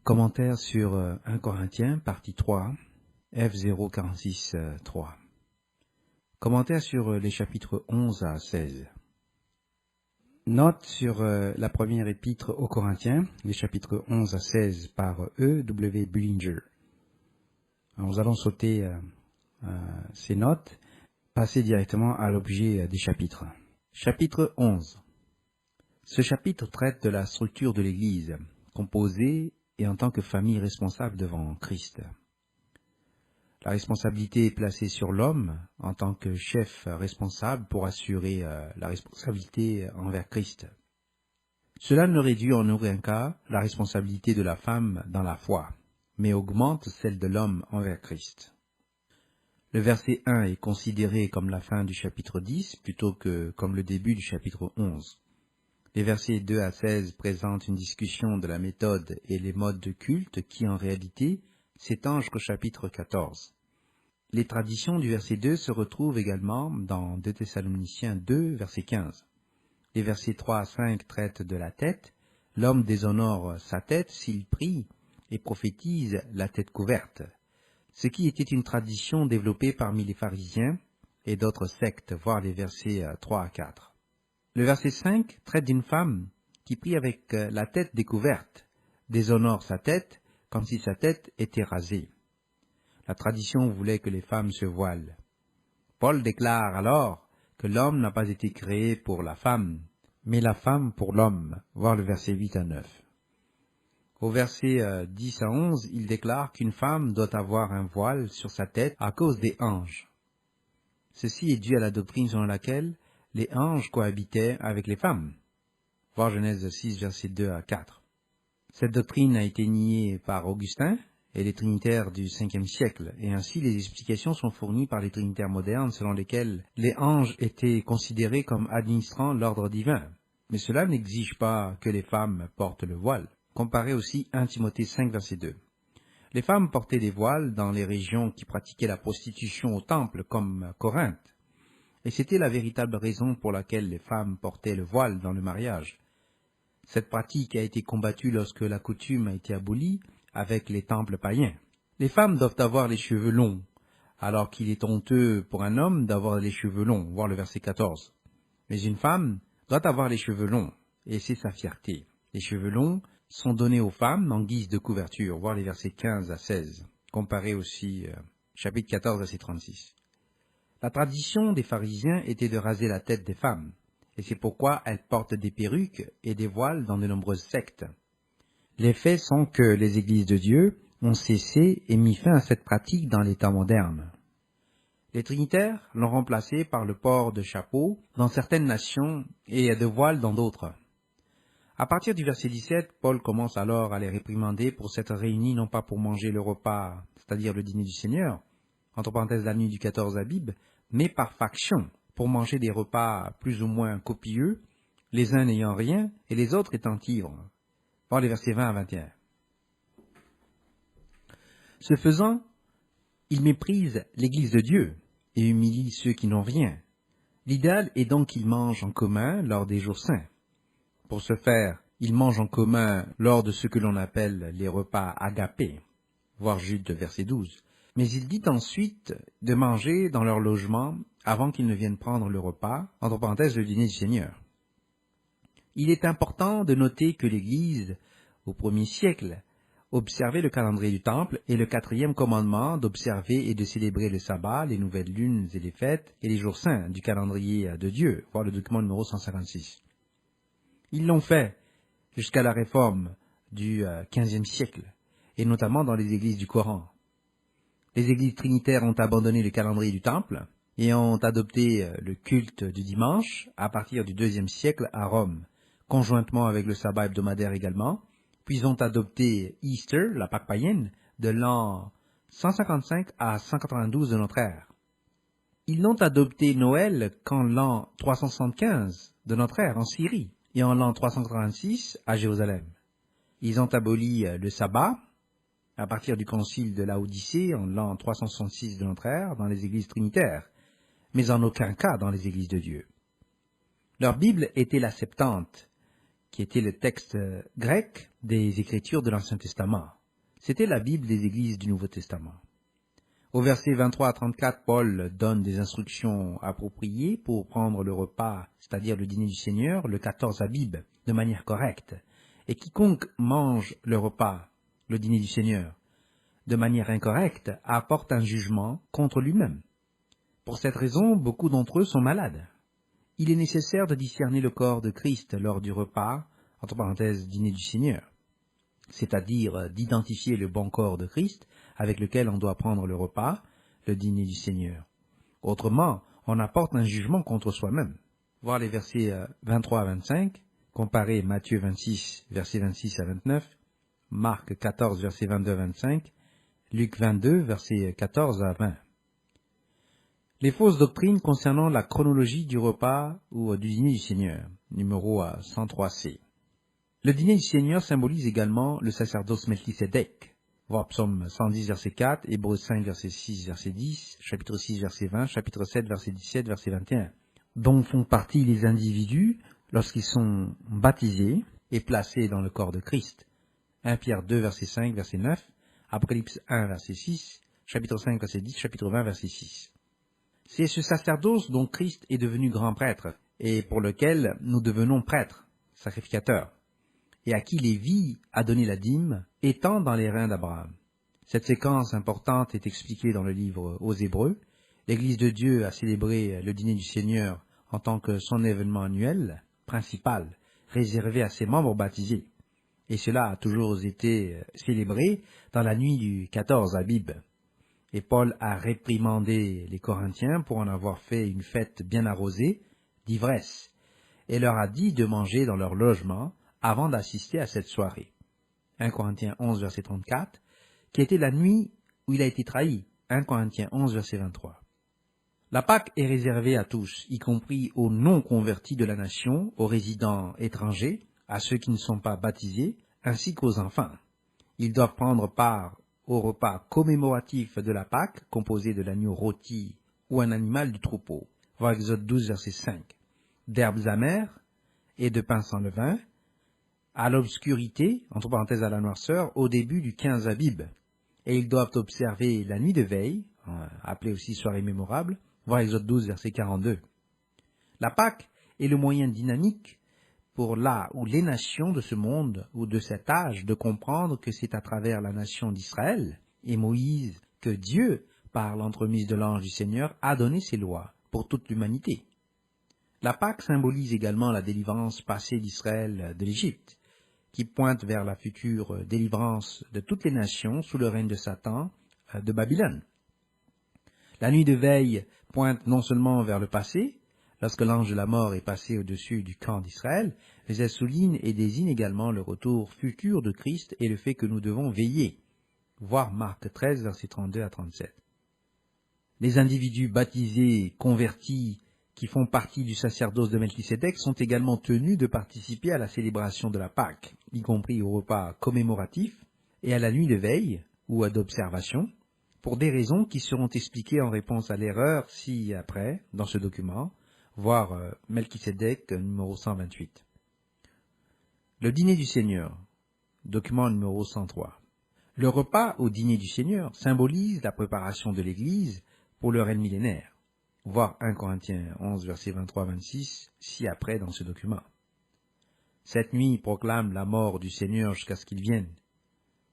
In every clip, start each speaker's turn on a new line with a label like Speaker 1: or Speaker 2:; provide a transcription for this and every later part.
Speaker 1: Commentaire sur 1 Corinthiens, partie 3, F046 3. Commentaire sur les chapitres 11 à 16. Note sur la première épître aux Corinthiens, les chapitres 11 à 16 par E. W. Bullinger. Alors, nous allons sauter ces notes, passer directement à l'objet des chapitres. Chapitre 11. Ce chapitre traite de la structure de l'Église, composée et en tant que famille responsable devant Christ. La responsabilité est placée sur l'homme en tant que chef responsable pour assurer la responsabilité envers Christ. Cela ne réduit en aucun cas la responsabilité de la femme dans la foi, mais augmente celle de l'homme envers Christ. Le verset 1 est considéré comme la fin du chapitre 10 plutôt que comme le début du chapitre 11. Les versets 2 à 16 présentent une discussion de la méthode et les modes de culte qui, en réalité, s'étend jusqu'au chapitre 14. Les traditions du verset 2 se retrouvent également dans 2 Thessaloniciens 2, verset 15. Les versets 3 à 5 traitent de la tête. L'homme déshonore sa tête s'il prie et prophétise la tête couverte, ce qui était une tradition développée parmi les pharisiens et d'autres sectes, voire les versets 3 à 4. Le verset 5 traite d'une femme qui prie avec la tête découverte, déshonore sa tête comme si sa tête était rasée. La tradition voulait que les femmes se voilent. Paul déclare alors que l'homme n'a pas été créé pour la femme, mais la femme pour l'homme, voir le verset 8 à 9. Au verset 10 à 11, il déclare qu'une femme doit avoir un voile sur sa tête à cause des anges. Ceci est dû à la doctrine selon laquelle les anges cohabitaient avec les femmes. Voir Genèse 6, versets 2 à 4. Cette doctrine a été niée par Augustin et les trinitaires du 5e siècle, et ainsi les explications sont fournies par les trinitaires modernes selon lesquelles les anges étaient considérés comme administrant l'ordre divin. Mais cela n'exige pas que les femmes portent le voile. Comparez aussi 1 Timothée 5, verset 2. Les femmes portaient des voiles dans les régions qui pratiquaient la prostitution au temple, comme Corinthe. Et c'était la véritable raison pour laquelle les femmes portaient le voile dans le mariage. Cette pratique a été combattue lorsque la coutume a été abolie avec les temples païens. Les femmes doivent avoir les cheveux longs, alors qu'il est honteux pour un homme d'avoir les cheveux longs, voir le verset 14. Mais une femme doit avoir les cheveux longs, et c'est sa fierté. Les cheveux longs sont donnés aux femmes en guise de couverture, voir les versets 15 à 16. Comparez aussi chapitre 14, verset 36. La tradition des pharisiens était de raser la tête des femmes, et c'est pourquoi elles portent des perruques et des voiles dans de nombreuses sectes. Les faits sont que les églises de Dieu ont cessé et mis fin à cette pratique dans les temps modernes. Les trinitaires l'ont remplacé par le port de chapeaux dans certaines nations et de voiles dans d'autres. À partir du verset 17, Paul commence alors à les réprimander pour s'être réunis non pas pour manger le repas, c'est-à-dire le dîner du Seigneur, entre parenthèses la nuit du 14 Abib, mais par faction, pour manger des repas plus ou moins copieux, les uns n'ayant rien et les autres étant ivres. Voir les versets 20 à 21. Ce faisant, ils méprisent l'Église de Dieu et humilient ceux qui n'ont rien. L'idéal est donc qu'ils mangent en commun lors des jours saints. Pour ce faire, ils mangent en commun lors de ce que l'on appelle les repas agapés, voir Jude verset 12. Mais il dit ensuite de manger dans leur logement avant qu'ils ne viennent prendre le repas, entre parenthèses le dîner du Seigneur. Il est important de noter que l'Église, au 1er siècle, observait le calendrier du temple et le 4e commandement d'observer et de célébrer le sabbat, les nouvelles lunes et les fêtes et les jours saints du calendrier de Dieu, voir le document numéro 156. Ils l'ont fait jusqu'à la réforme du 15e siècle, et notamment dans les églises du Coran. Les églises trinitaires ont abandonné le calendrier du temple et ont adopté le culte du dimanche à partir du 2e siècle à Rome, conjointement avec le sabbat hebdomadaire également, puis ont adopté Easter, la Pâque païenne, de l'an 155 à 192 de notre ère. Ils n'ont adopté Noël qu'en l'an 375 de notre ère en Syrie et en l'an 386 à Jérusalem. Ils ont aboli le sabbat à partir du concile de Laodicée en l'an 366 de notre ère dans les églises trinitaires, mais en aucun cas dans les églises de Dieu. Leur Bible était la Septante, qui était le texte grec des Écritures de l'Ancien Testament. C'était la Bible des églises du Nouveau Testament. Au verset 23 à 34, Paul donne des instructions appropriées pour prendre le repas, c'est-à-dire le dîner du Seigneur, le 14 Abib, de manière correcte. Et quiconque mange le repas, le dîner du Seigneur, de manière incorrecte, apporte un jugement contre lui-même. Pour cette raison, beaucoup d'entre eux sont malades. Il est nécessaire de discerner le corps de Christ lors du repas, entre parenthèses, dîner du Seigneur, c'est-à-dire d'identifier le bon corps de Christ avec lequel on doit prendre le repas, le dîner du Seigneur. Autrement, on apporte un jugement contre soi-même. Voir les versets 23 à 25, comparer Matthieu 26, versets 26 à 29, Marc 14, versets 22 à 25, Luc 22, versets 14 à 20. Les fausses doctrines concernant la chronologie du repas ou du dîner du Seigneur, numéro 103c. Le dîner du Seigneur symbolise également le sacerdoce Melchisédek. Voir Psaume 110, verset 4, Hébreux 5, verset 6, verset 10, chapitre 6, verset 20, chapitre 7, verset 17, verset 21, dont font partie les individus lorsqu'ils sont baptisés et placés dans le corps de Christ. 1 Pierre 2, verset 5, verset 9, Apocalypse 1, verset 6, chapitre 5, verset 10, chapitre 20, verset 6. C'est ce sacerdoce dont Christ est devenu grand prêtre, et pour lequel nous devenons prêtres, sacrificateurs, et à qui Lévi a donné la dîme, étant dans les reins d'Abraham. Cette séquence importante est expliquée dans le livre aux Hébreux. L'Église de Dieu a célébré le dîner du Seigneur en tant que son événement annuel, principal, réservé à ses membres baptisés. Et cela a toujours été célébré dans la nuit du 14 Abib. Et Paul a réprimandé les Corinthiens pour en avoir fait une fête bien arrosée, d'ivresse, et leur a dit de manger dans leur logement avant d'assister à cette soirée. 1 Corinthiens 11, verset 34, qui était la nuit où il a été trahi. 1 Corinthiens 11, verset 23. La Pâque est réservée à tous, y compris aux non-convertis de la nation, aux résidents étrangers, à ceux qui ne sont pas baptisés, ainsi qu'aux enfants. Ils doivent prendre part au repas commémoratif de la Pâque, composé de l'agneau rôti ou un animal du troupeau. Voir Exode 12, verset 5. D'herbes amères et de pain sans levain, à l'obscurité, entre parenthèses à la noirceur, au début du 15 Abib. Et ils doivent observer la nuit de veille, appelée aussi soirée mémorable, voir Exode 12, verset 42. La Pâque est le moyen dynamique pour la ou les nations de ce monde ou de cet âge de comprendre que c'est à travers la nation d'Israël et Moïse que Dieu, par l'entremise de l'ange du Seigneur, a donné ses lois pour toute l'humanité. La Pâque symbolise également la délivrance passée d'Israël de l'Égypte, qui pointe vers la future délivrance de toutes les nations sous le règne de Satan de Babylone. La nuit de veille pointe non seulement vers le passé, lorsque l'ange de la mort est passé au-dessus du camp d'Israël, mais elle souligne et désigne également le retour futur de Christ et le fait que nous devons veiller. Voir Marc 13, versets 32 à 37. Les individus baptisés, convertis, qui font partie du sacerdoce de Melchisédek sont également tenus de participer à la célébration de la Pâque, y compris au repas commémoratif et à la nuit de veille ou d'observation, pour des raisons qui seront expliquées en réponse à l'erreur ci-après dans ce document, voir Melchisédek numéro 128. Le dîner du Seigneur, document numéro 103. Le repas au dîner du Seigneur symbolise la préparation de l'Église pour le règne millénaire. Voir 1 Corinthiens 11, versets 23-26, ci-après dans ce document. Cette nuit proclame la mort du Seigneur jusqu'à ce qu'il vienne,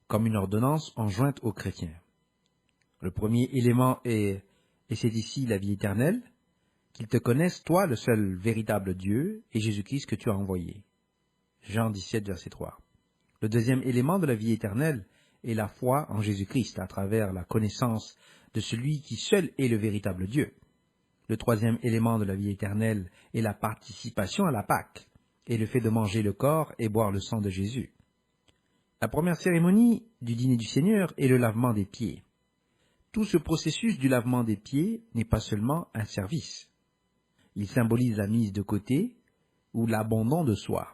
Speaker 1: comme une ordonnance enjointe aux chrétiens. Le premier élément est, et c'est ici la vie éternelle, qu'ils te connaissent, toi, le seul véritable Dieu, et Jésus-Christ que tu as envoyé. Jean 17, verset 3. Le deuxième élément de la vie éternelle est la foi en Jésus-Christ à travers la connaissance de celui qui seul est le véritable Dieu. Le troisième élément de la vie éternelle est la participation à la Pâque et le fait de manger le corps et boire le sang de Jésus. La première cérémonie du dîner du Seigneur est le lavement des pieds. Tout ce processus du lavement des pieds n'est pas seulement un service. Il symbolise la mise de côté ou l'abandon de soi.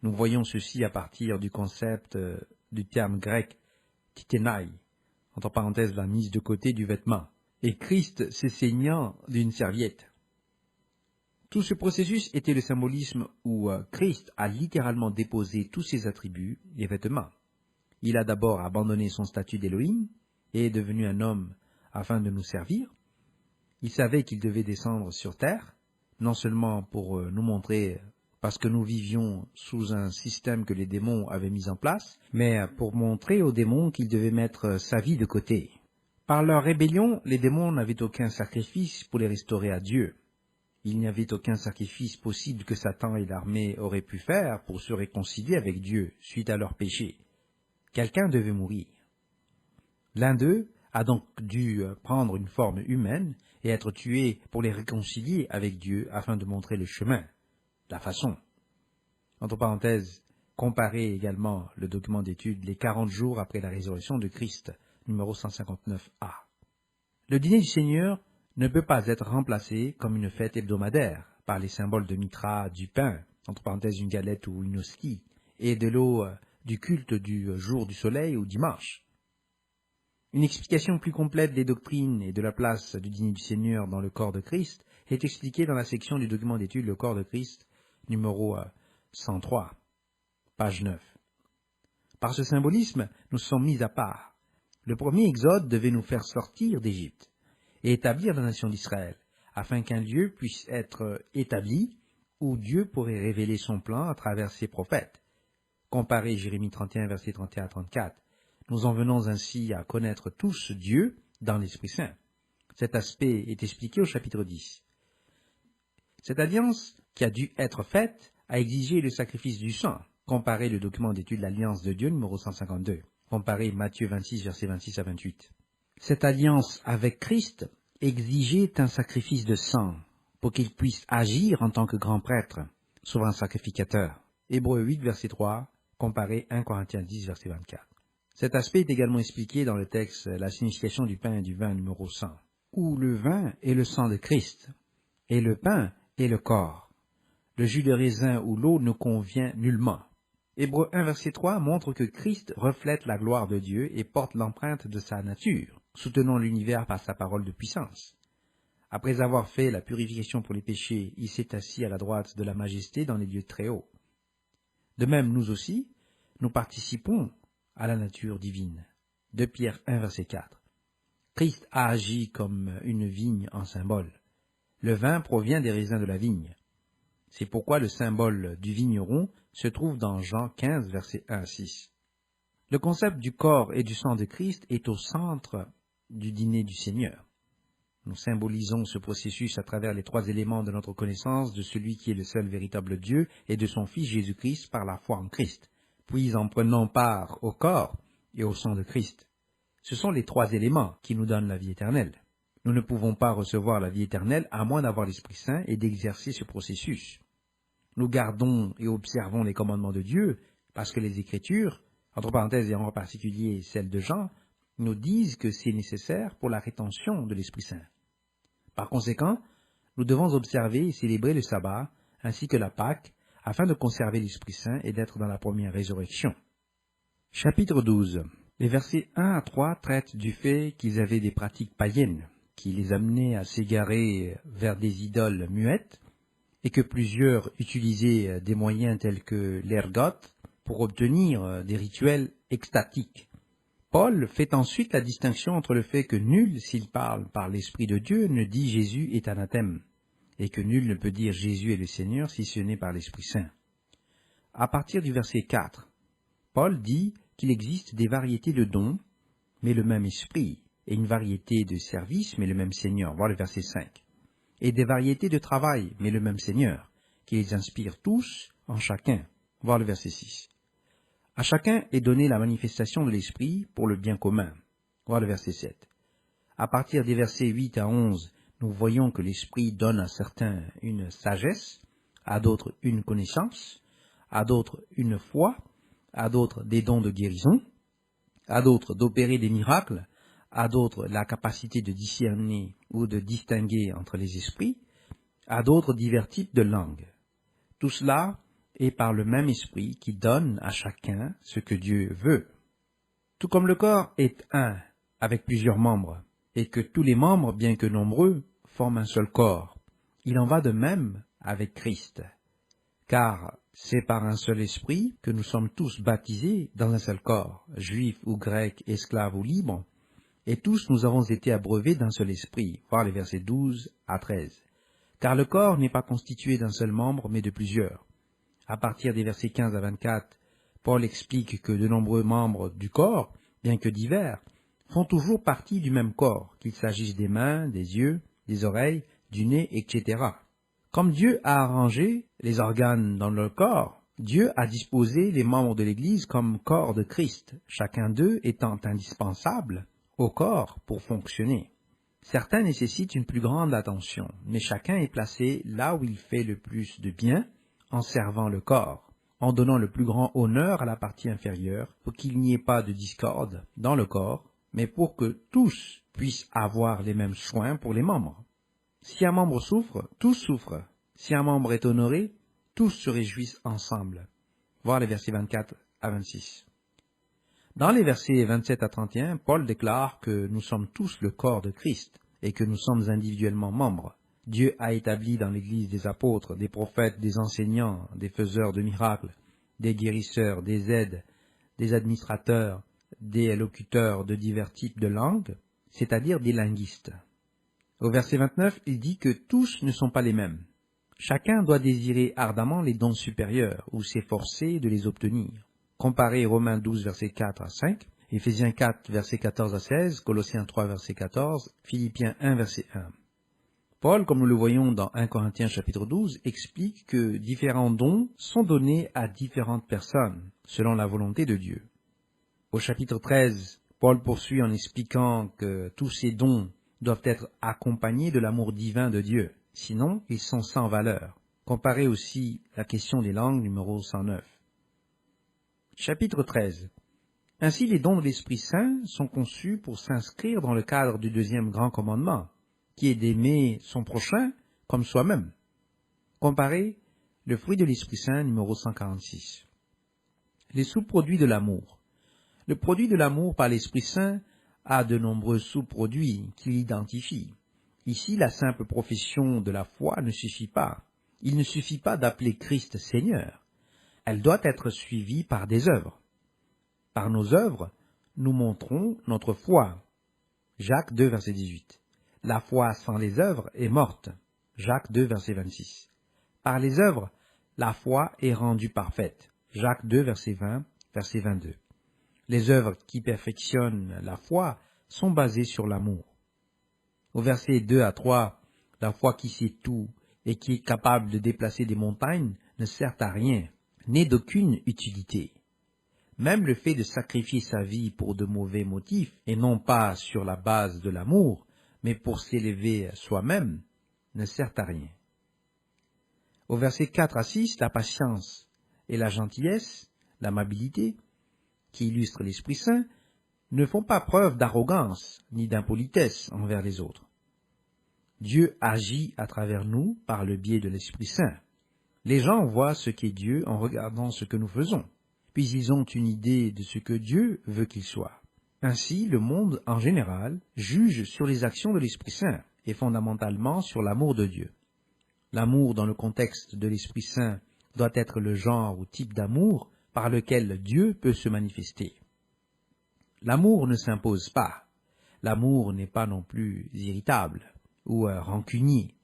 Speaker 1: Nous voyons ceci à partir du concept du terme grec « titenai », entre parenthèses la mise de côté du vêtement, et Christ s'essaignant d'une serviette. Tout ce processus était le symbolisme où Christ a littéralement déposé tous ses attributs et vêtements. Il a d'abord abandonné son statut d'Élohim et est devenu un homme afin de nous servir. Il savait qu'il devait descendre sur terre, non seulement pour nous montrer parce que nous vivions sous un système que les démons avaient mis en place, mais pour montrer aux démons qu'ils devaient mettre sa vie de côté. Par leur rébellion, les démons n'avaient aucun sacrifice pour les restaurer à Dieu. Il n'y avait aucun sacrifice possible que Satan et l'armée auraient pu faire pour se réconcilier avec Dieu suite à leur péché. Quelqu'un devait mourir. L'un d'eux a donc dû prendre une forme humaine et être tué pour les réconcilier avec Dieu afin de montrer le chemin, la façon. Entre parenthèses, comparez également le document d'étude les 40 jours après la résurrection de Christ, numéro 159A. Le dîner du Seigneur ne peut pas être remplacé comme une fête hebdomadaire par les symboles de Mitra, du pain, entre parenthèses une galette ou une hostie, et de l'eau du culte du jour du soleil ou dimanche. Une explication plus complète des doctrines et de la place du dîner du Seigneur dans le corps de Christ est expliquée dans la section du document d'étude Le corps de Christ, numéro 103, page 9. Par ce symbolisme, nous sommes mis à part. Le premier exode devait nous faire sortir d'Égypte et établir la nation d'Israël, afin qu'un lieu puisse être établi où Dieu pourrait révéler son plan à travers ses prophètes. Comparez Jérémie 31, versets 31 à 34. Nous en venons ainsi à connaître tous Dieu dans l'Esprit Saint. Cet aspect est expliqué au chapitre 10. Cette alliance qui a dû être faite a exigé le sacrifice du sang. Comparez le document d'étude l'Alliance de Dieu numéro 152. Comparez Matthieu 26, versets 26 à 28. Cette alliance avec Christ exigeait un sacrifice de sang pour qu'il puisse agir en tant que grand prêtre, souverain sacrificateur. Hébreux 8, verset 3, comparez 1 Corinthiens 10, verset 24. Cet aspect est également expliqué dans le texte La signification du pain et du vin numéro 100, où le vin est le sang de Christ, et le pain est le corps. Le jus de raisin ou l'eau ne convient nullement. Hébreux 1, verset 3 montre que Christ reflète la gloire de Dieu et porte l'empreinte de sa nature, soutenant l'univers par sa parole de puissance. Après avoir fait la purification pour les péchés, il s'est assis à la droite de la majesté dans les lieux très hauts. De même, nous aussi, nous participons à la nature divine. 2 Pierre 1, verset 4. Christ a agi comme une vigne en symbole. Le vin provient des raisins de la vigne. C'est pourquoi le symbole du vigneron se trouve dans Jean 15, verset 1 à 6. Le concept du corps et du sang de Christ est au centre du dîner du Seigneur. Nous symbolisons ce processus à travers les 3 éléments de notre connaissance de celui qui est le seul véritable Dieu et de son Fils Jésus-Christ par la foi en Christ, puis en prenant part au corps et au sang de Christ. Ce sont les 3 éléments qui nous donnent la vie éternelle. Nous ne pouvons pas recevoir la vie éternelle à moins d'avoir l'Esprit Saint et d'exercer ce processus. Nous gardons et observons les commandements de Dieu parce que les Écritures, entre parenthèses et en particulier celles de Jean, nous disent que c'est nécessaire pour la rétention de l'Esprit Saint. Par conséquent, nous devons observer et célébrer le sabbat ainsi que la Pâque afin de conserver l'Esprit Saint et d'être dans la première résurrection. Chapitre 12. Les versets 1 à 3 traitent du fait qu'ils avaient des pratiques païennes qui les amenaient à s'égarer vers des idoles muettes et que plusieurs utilisaient des moyens tels que l'ergote pour obtenir des rituels extatiques. Paul fait ensuite la distinction entre le fait que nul, s'il parle par l'Esprit de Dieu, ne dit Jésus est anathème, et que nul ne peut dire Jésus est le Seigneur si ce n'est par l'Esprit Saint. À partir du verset 4, Paul dit qu'il existe des variétés de dons, mais le même Esprit, et une variété de services, mais le même Seigneur, voir le verset 5, et des variétés de travail, mais le même Seigneur, qui les inspire tous en chacun, voir le verset 6. À chacun est donnée la manifestation de l'Esprit pour le bien commun. Voir le verset 7. À partir des versets 8 à 11, nous voyons que l'Esprit donne à certains une sagesse, à d'autres une connaissance, à d'autres une foi, à d'autres des dons de guérison, à d'autres d'opérer des miracles, à d'autres la capacité de discerner ou de distinguer entre les esprits, à d'autres divers types de langues. Tout cela et par le même esprit qui donne à chacun ce que Dieu veut. Tout comme le corps est un, avec plusieurs membres, et que tous les membres, bien que nombreux, forment un seul corps, il en va de même avec Christ. Car c'est par un seul esprit que nous sommes tous baptisés dans un seul corps, juifs ou grecs, esclaves ou libres, et tous nous avons été abreuvés d'un seul esprit, voir les versets 12 à 13. Car le corps n'est pas constitué d'un seul membre, mais de plusieurs. À partir des versets 15 à 24, Paul explique que de nombreux membres du corps, bien que divers, font toujours partie du même corps, qu'il s'agisse des mains, des yeux, des oreilles, du nez, etc. Comme Dieu a arrangé les organes dans le corps, Dieu a disposé les membres de l'Église comme corps de Christ, chacun d'eux étant indispensable au corps pour fonctionner. Certains nécessitent une plus grande attention, mais chacun est placé là où il fait le plus de bien en servant le corps, en donnant le plus grand honneur à la partie inférieure pour qu'il n'y ait pas de discorde dans le corps, mais pour que tous puissent avoir les mêmes soins pour les membres. Si un membre souffre, tous souffrent. Si un membre est honoré, tous se réjouissent ensemble. Voir les versets 24 à 26. Dans les versets 27 à 31, Paul déclare que nous sommes tous le corps de Christ et que nous sommes individuellement membres. Dieu a établi dans l'Église des apôtres, des prophètes, des enseignants, des faiseurs de miracles, des guérisseurs, des aides, des administrateurs, des locuteurs de divers types de langues, c'est-à-dire des linguistes. Au verset 29, il dit que tous ne sont pas les mêmes. Chacun doit désirer ardemment les dons supérieurs ou s'efforcer de les obtenir. Comparez Romains 12, verset 4 à 5, Éphésiens 4, verset 14 à 16, Colossiens 3, verset 14, Philippiens 1, verset 1. Paul, comme nous le voyons dans 1 Corinthiens chapitre 12, explique que différents dons sont donnés à différentes personnes, selon la volonté de Dieu. Au chapitre 13, Paul poursuit en expliquant que tous ces dons doivent être accompagnés de l'amour divin de Dieu, sinon ils sont sans valeur. Comparez aussi la question des langues numéro 109. Chapitre 13. Ainsi les dons de l'Esprit Saint sont conçus pour s'inscrire dans le cadre du deuxième grand commandement, qui est d'aimer son prochain comme soi-même. Comparez le fruit de l'Esprit Saint numéro 146. Les sous-produits de l'amour. Le produit de l'amour par l'Esprit Saint a de nombreux sous-produits qui l'identifient. Ici, la simple profession de la foi ne suffit pas. Il ne suffit pas d'appeler Christ Seigneur. Elle doit être suivie par des œuvres. Par nos œuvres, nous montrons notre foi. Jacques 2, verset 18. La foi sans les œuvres est morte. Jacques 2, verset 26. Par les œuvres, la foi est rendue parfaite. Jacques 2, verset 20, verset 22. Les œuvres qui perfectionnent la foi sont basées sur l'amour. Au verset 2 à 3, la foi qui sait tout et qui est capable de déplacer des montagnes ne sert à rien, n'est d'aucune utilité. Même le fait de sacrifier sa vie pour de mauvais motifs, et non pas sur la base de l'amour, mais pour s'élever soi-même, ne sert à rien. Au verset 4 à 6, la patience et la gentillesse, l'amabilité, qui illustrent l'Esprit Saint, ne font pas preuve d'arrogance ni d'impolitesse envers les autres. Dieu agit à travers nous par le biais de l'Esprit Saint. Les gens voient ce qu'est Dieu en regardant ce que nous faisons, puis ils ont une idée de ce que Dieu veut qu'il soit. Ainsi, le monde en général juge sur les actions de l'Esprit Saint et fondamentalement sur l'amour de Dieu. L'amour dans le contexte de l'Esprit Saint doit être le genre ou type d'amour par lequel Dieu peut se manifester. L'amour ne s'impose pas. L'amour n'est pas non plus irritable ou rancunier.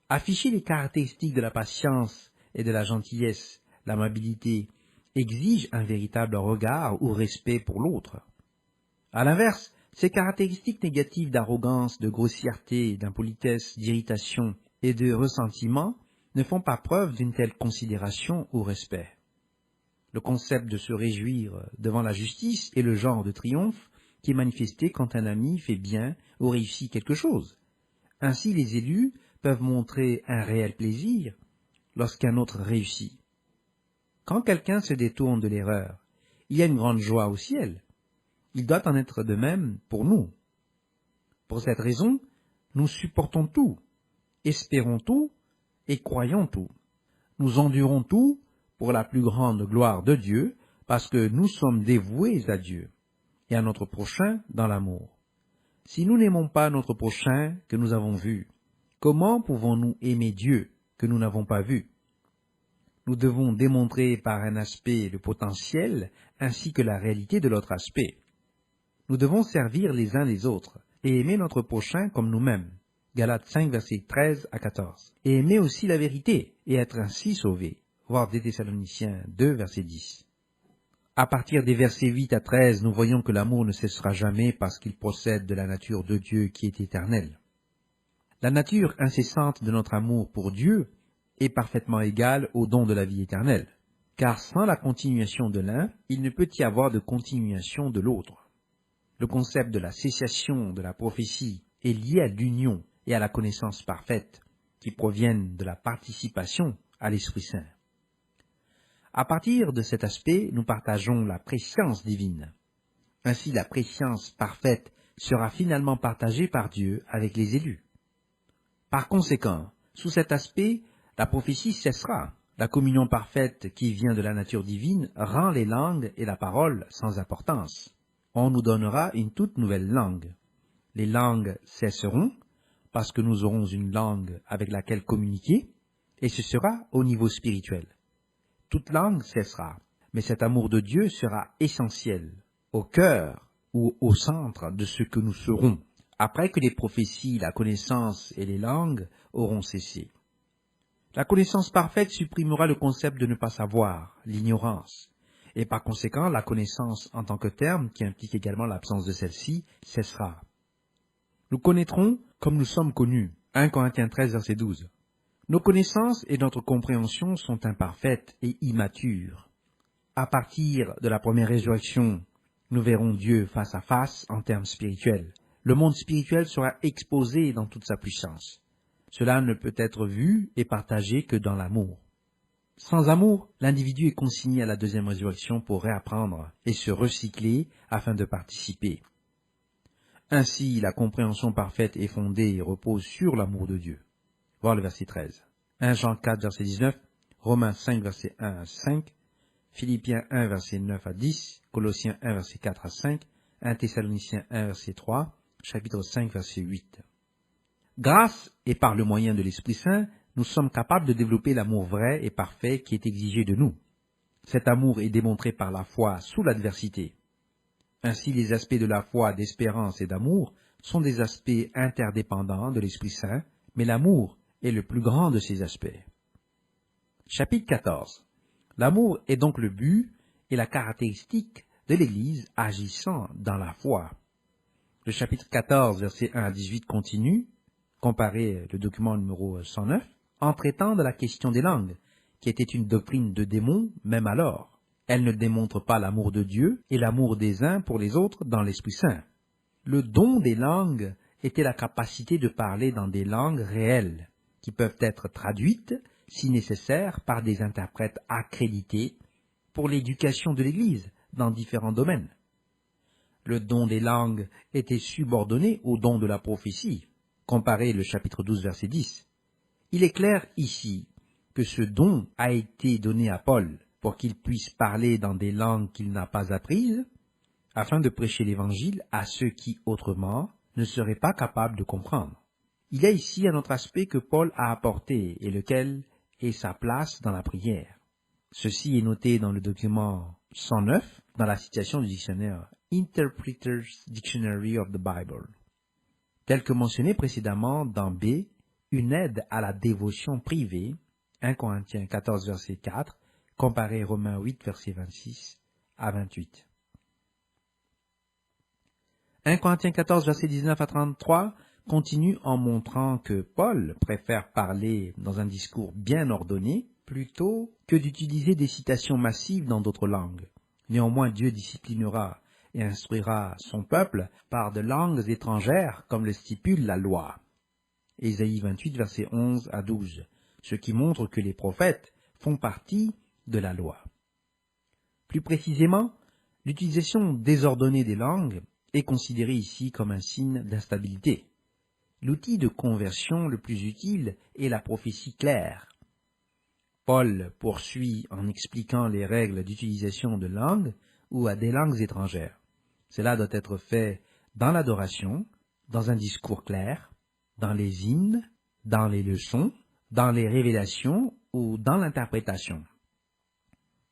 Speaker 1: Afficher les caractéristiques de la patience et de la gentillesse, l'amabilité, exige un véritable regard ou respect pour l'autre. À l'inverse, ces caractéristiques négatives d'arrogance, de grossièreté, d'impolitesse, d'irritation et de ressentiment ne font pas preuve d'une telle considération ou respect. Le concept de se réjouir devant la justice est le genre de triomphe qui est manifesté quand un ami fait bien ou réussit quelque chose. Ainsi, les élus peuvent montrer un réel plaisir lorsqu'un autre réussit. Quand quelqu'un se détourne de l'erreur, il y a une grande joie au ciel. Il doit en être de même pour nous. Pour cette raison, nous supportons tout, espérons tout et croyons tout. Nous endurons tout pour la plus grande gloire de Dieu, parce que nous sommes dévoués à Dieu et à notre prochain dans l'amour. Si nous n'aimons pas notre prochain que nous avons vu, comment pouvons-nous aimer Dieu que nous n'avons pas vu. Nous devons démontrer par un aspect le potentiel ainsi que la réalité de l'autre aspect. Nous devons servir les uns les autres et aimer notre prochain comme nous-mêmes. Galates 5, versets 13 à 14. Et aimer aussi la vérité et être ainsi sauvé. Voir 2 Thessaloniciens 2, verset 10. À partir des versets 8 à 13, nous voyons que l'amour ne cessera jamais parce qu'il procède de la nature de Dieu qui est éternelle. La nature incessante de notre amour pour Dieu est parfaitement égale au don de la vie éternelle, car sans la continuation de l'un, il ne peut y avoir de continuation de l'autre. Le concept de la cessation de la prophétie est lié à l'union et à la connaissance parfaite, qui proviennent de la participation à l'Esprit Saint. À partir de cet aspect, nous partageons la préscience divine. Ainsi, la préscience parfaite sera finalement partagée par Dieu avec les élus. Par conséquent, sous cet aspect, la prophétie cessera. La communion parfaite qui vient de la nature divine rend les langues et la parole sans importance. On nous donnera une toute nouvelle langue. Les langues cesseront parce que nous aurons une langue avec laquelle communiquer, et ce sera au niveau spirituel. Toute langue cessera, mais cet amour de Dieu sera essentiel, au cœur ou au centre de ce que nous serons, après que les prophéties, la connaissance et les langues auront cessé. La connaissance parfaite supprimera le concept de ne pas savoir, l'ignorance, et par conséquent la connaissance en tant que terme, qui implique également l'absence de celle-ci, cessera. Nous connaîtrons comme nous sommes connus. 1 Corinthiens 13, verset 12. Nos connaissances et notre compréhension sont imparfaites et immatures. À partir de la première résurrection, nous verrons Dieu face à face en termes spirituels. Le monde spirituel sera exposé dans toute sa puissance. Cela ne peut être vu et partagé que dans l'amour. Sans amour, l'individu est consigné à la deuxième résurrection pour réapprendre et se recycler afin de participer. Ainsi, la compréhension parfaite est fondée et repose sur l'amour de Dieu. Voir le verset 13. 1 Jean 4, verset 19, Romains 5, verset 1 à 5, Philippiens 1, verset 9 à 10, Colossiens 1, verset 4 à 5, 1 Thessaloniciens 1, verset 3, chapitre 5, verset 8. Grâce et par le moyen de l'Esprit Saint, nous sommes capables de développer l'amour vrai et parfait qui est exigé de nous. Cet amour est démontré par la foi sous l'adversité. Ainsi, les aspects de la foi, d'espérance et d'amour sont des aspects interdépendants de l'Esprit Saint, mais l'amour est le plus grand de ces aspects. Chapitre 14. L'amour est donc le but et la caractéristique de l'Église agissant dans la foi. Le chapitre 14, versets 1 à 18 continue, comparez le document numéro 109, en traitant de la question des langues, qui était une doctrine de démons même alors. Elle ne démontre pas l'amour de Dieu et l'amour des uns pour les autres dans l'Esprit Saint. Le don des langues était la capacité de parler dans des langues réelles, qui peuvent être traduites, si nécessaire, par des interprètes accrédités pour l'éducation de l'Église dans différents domaines. Le don des langues était subordonné au don de la prophétie. Comparez le chapitre 12, verset 10. Il est clair ici que ce don a été donné à Paul pour qu'il puisse parler dans des langues qu'il n'a pas apprises, afin de prêcher l'Évangile à ceux qui, autrement, ne seraient pas capables de comprendre. Il y a ici un autre aspect que Paul a apporté et lequel est sa place dans la prière. Ceci est noté dans le document 109, dans la citation du dictionnaire Interpreter's Dictionary of the Bible. Tel que mentionné précédemment dans B, une aide à la dévotion privée, 1 Corinthiens 14, verset 4, comparez Romains 8, verset 26 à 28. 1 Corinthiens 14, verset 19 à 33, continue en montrant que Paul préfère parler dans un discours bien ordonné plutôt que d'utiliser des citations massives dans d'autres langues. Néanmoins, Dieu disciplinera et instruira son peuple par de langues étrangères comme le stipule la loi. Ésaïe 28, versets 11 à 12, ce qui montre que les prophètes font partie de la loi. Plus précisément, l'utilisation désordonnée des langues est considérée ici comme un signe d'instabilité. L'outil de conversion le plus utile est la prophétie claire. Paul poursuit en expliquant les règles d'utilisation de langues ou à des langues étrangères. Cela doit être fait dans l'adoration, dans un discours clair, dans les hymnes, dans les leçons, dans les révélations ou dans l'interprétation.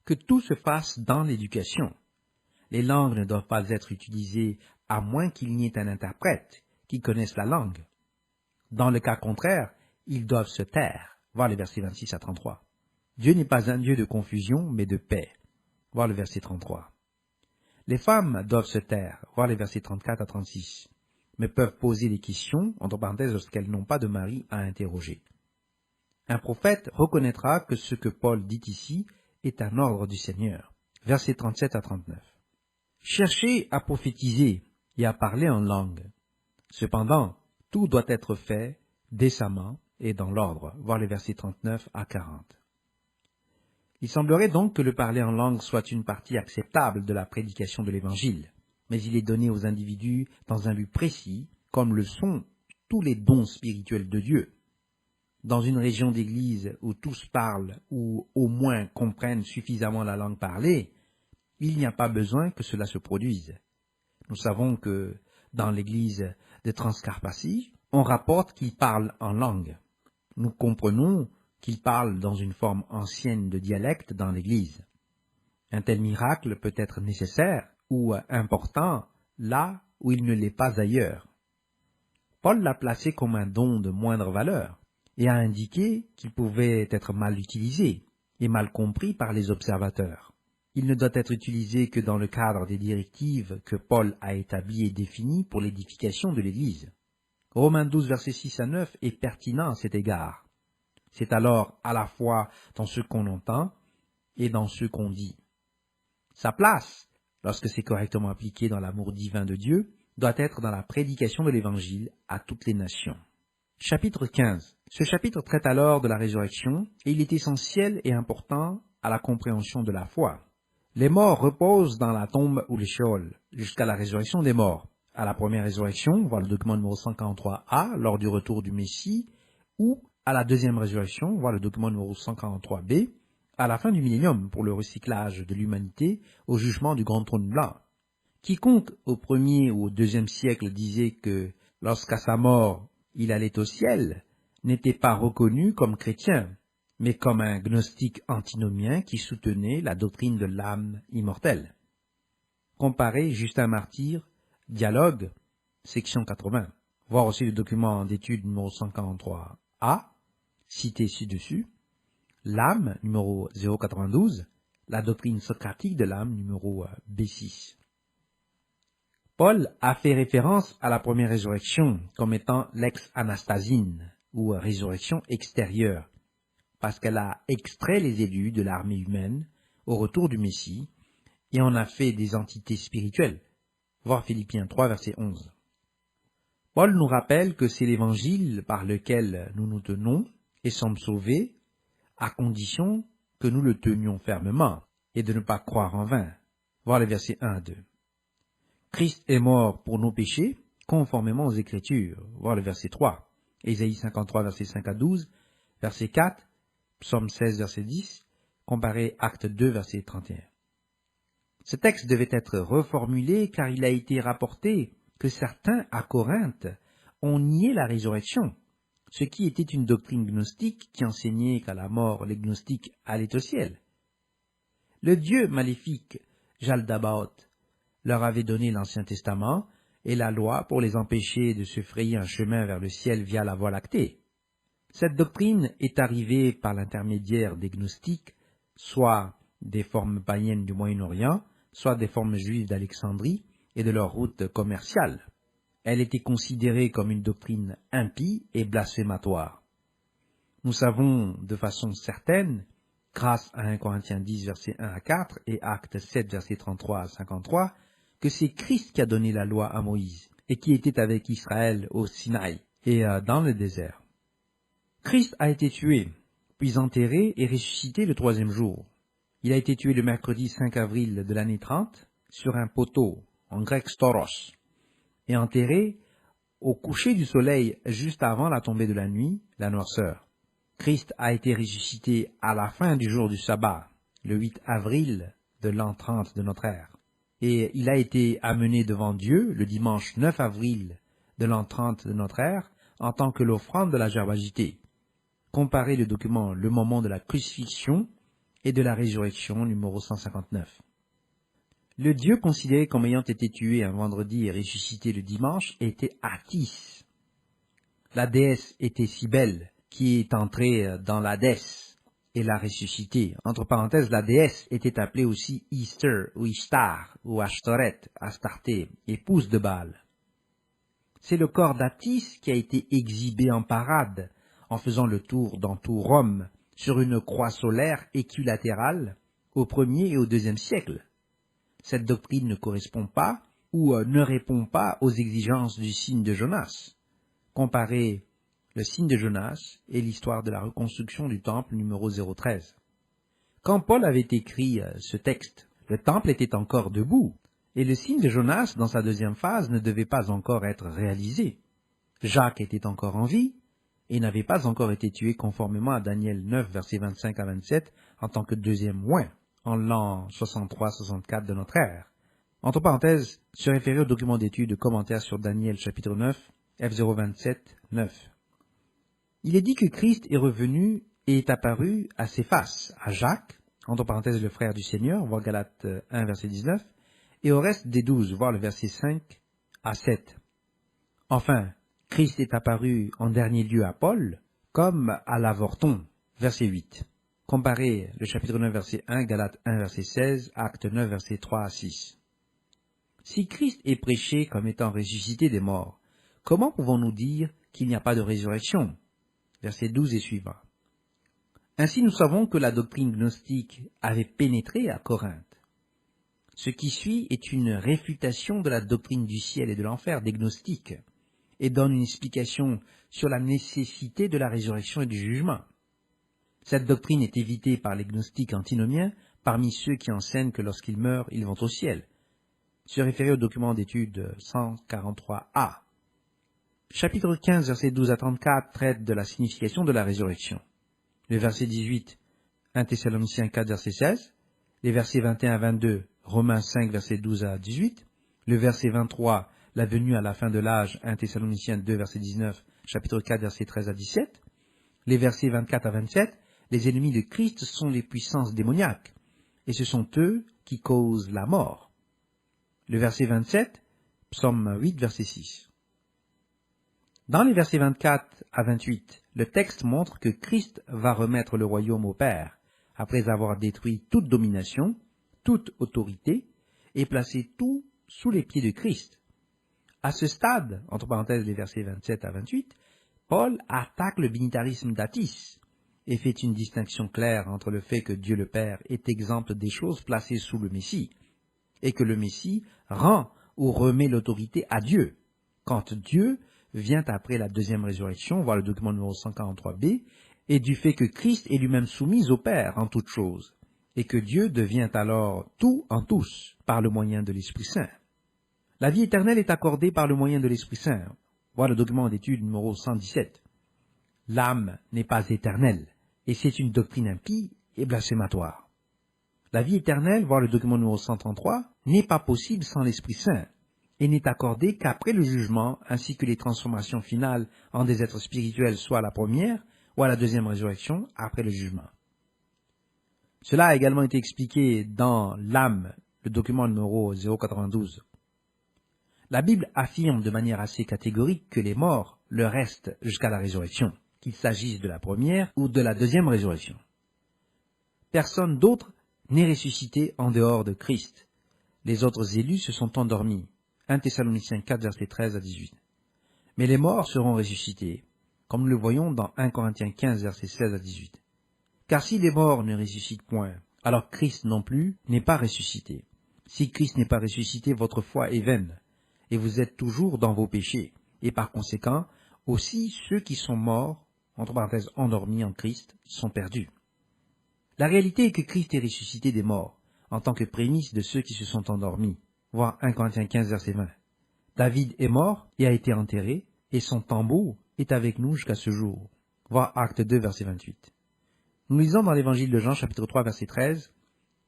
Speaker 1: Que tout se fasse dans l'éducation. Les langues ne doivent pas être utilisées à moins qu'il n'y ait un interprète qui connaisse la langue. Dans le cas contraire, ils doivent se taire. Voir les versets 26 à 33. Dieu n'est pas un Dieu de confusion, mais de paix. Voir le verset 33. Les femmes doivent se taire. Voir les versets 34 à 36. Mais peuvent poser des questions, entre parenthèses, lorsqu'elles n'ont pas de mari à interroger. Un prophète reconnaîtra que ce que Paul dit ici est un ordre du Seigneur. Versets 37 à 39. Cherchez à prophétiser et à parler en langue. Cependant, tout doit être fait décemment et dans l'ordre. Voir les versets 39 à 40. Il semblerait donc que le parler en langue soit une partie acceptable de la prédication de l'Évangile, mais il est donné aux individus dans un but précis, comme le sont tous les dons spirituels de Dieu. Dans une région d'église où tous parlent ou au moins comprennent suffisamment la langue parlée, il n'y a pas besoin que cela se produise. Nous savons que dans l'église de Transcarpathie, on rapporte qu'ils parlent en langue. Nous comprenons qu'ils parlent dans une forme ancienne de dialecte dans l'église. Un tel miracle peut être nécessaire ou important là où il ne l'est pas ailleurs. Paul l'a placé comme un don de moindre valeur et a indiqué qu'il pouvait être mal utilisé et mal compris par les observateurs. Il ne doit être utilisé que dans le cadre des directives que Paul a établies et définies pour l'édification de l'Église. Romains 12, versets 6 à 9 est pertinent à cet égard. C'est alors à la fois dans ce qu'on entend et dans ce qu'on dit. Sa place, lorsque c'est correctement appliqué dans l'amour divin de Dieu, doit être dans la prédication de l'Évangile à toutes les nations. Chapitre 15. Ce chapitre traite alors de la résurrection et il est essentiel et important à la compréhension de la foi. Les morts reposent dans la tombe ou les Sheol jusqu'à la résurrection des morts. À la première résurrection, voir le document numéro 143A, lors du retour du Messie, ou à la deuxième résurrection, voir le document numéro 143B, à la fin du millénium pour le recyclage de l'humanité au jugement du grand trône blanc. Quiconque au 1er ou au 2e siècle disait que lorsqu'à sa mort il allait au ciel n'était pas reconnu comme chrétien, mais comme un gnostique antinomien qui soutenait la doctrine de l'âme immortelle. Comparez Justin Martyr, Dialogue, section 80. Voir aussi le document d'étude numéro 143A, cité ci-dessus, l'âme numéro 092, la doctrine socratique de l'âme numéro B6. Paul a fait référence à la première résurrection comme étant l'ex-anastasine, ou résurrection extérieure, parce qu'elle a extrait les élus de l'armée humaine au retour du Messie et en a fait des entités spirituelles. Voir Philippiens 3, verset 11. Paul nous rappelle que c'est l'Évangile par lequel nous nous tenons et sommes sauvés, à condition que nous le tenions fermement et de ne pas croire en vain. Voir les versets 1 à 2. Christ est mort pour nos péchés, conformément aux Écritures. Voir le verset 3. Ésaïe 53, verset 5 à 12, verset 4, Psaume 16, verset 10, comparé Acte 2, verset 31. Ce texte devait être reformulé car il a été rapporté que certains à Corinthe ont nié la résurrection, ce qui était une doctrine gnostique qui enseignait qu'à la mort les gnostiques allaient au ciel. Le dieu maléfique Jaldabaoth leur avait donné l'Ancien Testament et la loi pour les empêcher de se frayer un chemin vers le ciel via la Voie lactée. Cette doctrine est arrivée par l'intermédiaire des gnostiques, soit des formes païennes du Moyen-Orient, soit des formes juives d'Alexandrie et de leur route commerciale. Elle était considérée comme une doctrine impie et blasphématoire. Nous savons de façon certaine, grâce à 1 Corinthiens 10, versets 1 à 4 et Actes 7, versets 33 à 53, que c'est Christ qui a donné la loi à Moïse et qui était avec Israël au Sinaï et dans le désert. Christ a été tué, puis enterré et ressuscité le 3e jour. Il a été tué le mercredi 5 avril de l'année 30 sur un poteau, en grec storos, et enterré au coucher du soleil juste avant la tombée de la nuit, la noirceur. Christ a été ressuscité à la fin du jour du sabbat, le 8 avril de l'an 30 de notre ère. Et il a été amené devant Dieu le dimanche 9 avril de l'an 30 de notre ère en tant que l'offrande de la gerbe agitée. Comparez le document Le moment de la crucifixion et de la résurrection, numéro 159. Le Dieu considéré comme ayant été tué un vendredi et ressuscité le dimanche était Attis. La déesse était Cybèle, qui est entrée dans l'Hadès et l'a ressuscité. Entre parenthèses, la déesse était appelée aussi Easter ou Ishtar ou Ashtoreth, Astarté, épouse de Baal. C'est le corps d'Attis qui a été exhibé en parade, en faisant le tour dans tout Rome, sur une croix solaire équilatérale, au 1er et au 2e siècle. Cette doctrine ne correspond pas ou ne répond pas aux exigences du signe de Jonas. Comparez le signe de Jonas et l'histoire de la reconstruction du temple numéro 013. Quand Paul avait écrit ce texte, le temple était encore debout, et le signe de Jonas, dans sa deuxième phase, ne devait pas encore être réalisé. Jacques était encore en vie et n'avait pas encore été tué conformément à Daniel 9, versets 25 à 27, en tant que deuxième oint, en l'an 63-64 de notre ère. Entre parenthèses, se référer au document d'étude de commentaires sur Daniel chapitre 9, F027, 9. Il est dit que Christ est revenu et est apparu à Céphas, à Jacques, entre parenthèses le frère du Seigneur, voir Galates 1, verset 19, et au reste des 12, voir le verset 5 à 7. Enfin, Christ est apparu en dernier lieu à Paul, comme à l'avorton, verset 8. Comparez le chapitre 9, verset 1, Galates 1, verset 16, Acte 9, verset 3 à 6. Si Christ est prêché comme étant ressuscité des morts, comment pouvons-nous dire qu'il n'y a pas de résurrection? Verset 12 et suivant. Ainsi nous savons que la doctrine gnostique avait pénétré à Corinthe. Ce qui suit est une réfutation de la doctrine du ciel et de l'enfer des gnostiques, et donne une explication sur la nécessité de la résurrection et du jugement. Cette doctrine est évitée par les gnostiques antinomiens parmi ceux qui enseignent que lorsqu'ils meurent, ils vont au ciel. Se référer au document d'étude 143a. Chapitre 15, versets 12 à 34 traite de la signification de la résurrection. Le verset 18, 1 Thessaloniciens 4, verset 16. Les versets 21 à 22, Romains 5, verset 12 à 18. Le verset 23, la venue à la fin de l'âge, 1 Thessaloniciens 2, verset 19, chapitre 4, verset 13 à 17. Les versets 24 à 27, les ennemis de Christ sont les puissances démoniaques, et ce sont eux qui causent la mort. Le verset 27, psaume 8, verset 6. Dans les versets 24 à 28, le texte montre que Christ va remettre le royaume au Père, après avoir détruit toute domination, toute autorité, et placé tout sous les pieds de Christ. À ce stade, entre parenthèses les versets 27 à 28, Paul attaque le binitarisme d'Attis et fait une distinction claire entre le fait que Dieu le Père est exempt des choses placées sous le Messie, et que le Messie rend ou remet l'autorité à Dieu, quand Dieu vient après la deuxième résurrection, voir le document numéro 143b, et du fait que Christ est lui-même soumis au Père en toutes choses, et que Dieu devient alors tout en tous par le moyen de l'Esprit Saint. La vie éternelle est accordée par le moyen de l'Esprit Saint, voir le document d'étude numéro 117. L'âme n'est pas éternelle, et c'est une doctrine impie et blasphématoire. La vie éternelle, voir le document numéro 133, n'est pas possible sans l'Esprit Saint, et n'est accordée qu'après le jugement, ainsi que les transformations finales en des êtres spirituels, soit à la première ou à la deuxième résurrection, après le jugement. Cela a également été expliqué dans l'âme, le document numéro 092. La Bible affirme de manière assez catégorique que les morts le restent jusqu'à la résurrection, qu'il s'agisse de la première ou de la deuxième résurrection. Personne d'autre n'est ressuscité en dehors de Christ. Les autres élus se sont endormis. 1 Thessaloniciens 4, verset 13 à 18. Mais les morts seront ressuscités, comme nous le voyons dans 1 Corinthiens 15, verset 16 à 18. Car si les morts ne ressuscitent point, alors Christ non plus n'est pas ressuscité. Si Christ n'est pas ressuscité, votre foi est vaine, et vous êtes toujours dans vos péchés. Et par conséquent, aussi ceux qui sont morts, entre parenthèses endormis en Christ, sont perdus. La réalité est que Christ est ressuscité des morts, en tant que prémisse de ceux qui se sont endormis. Voir 1 Corinthiens 15, verset 20. David est mort et a été enterré, et son tombeau est avec nous jusqu'à ce jour. Voir Acte 2, verset 28. Nous lisons dans l'évangile de Jean, chapitre 3, verset 13.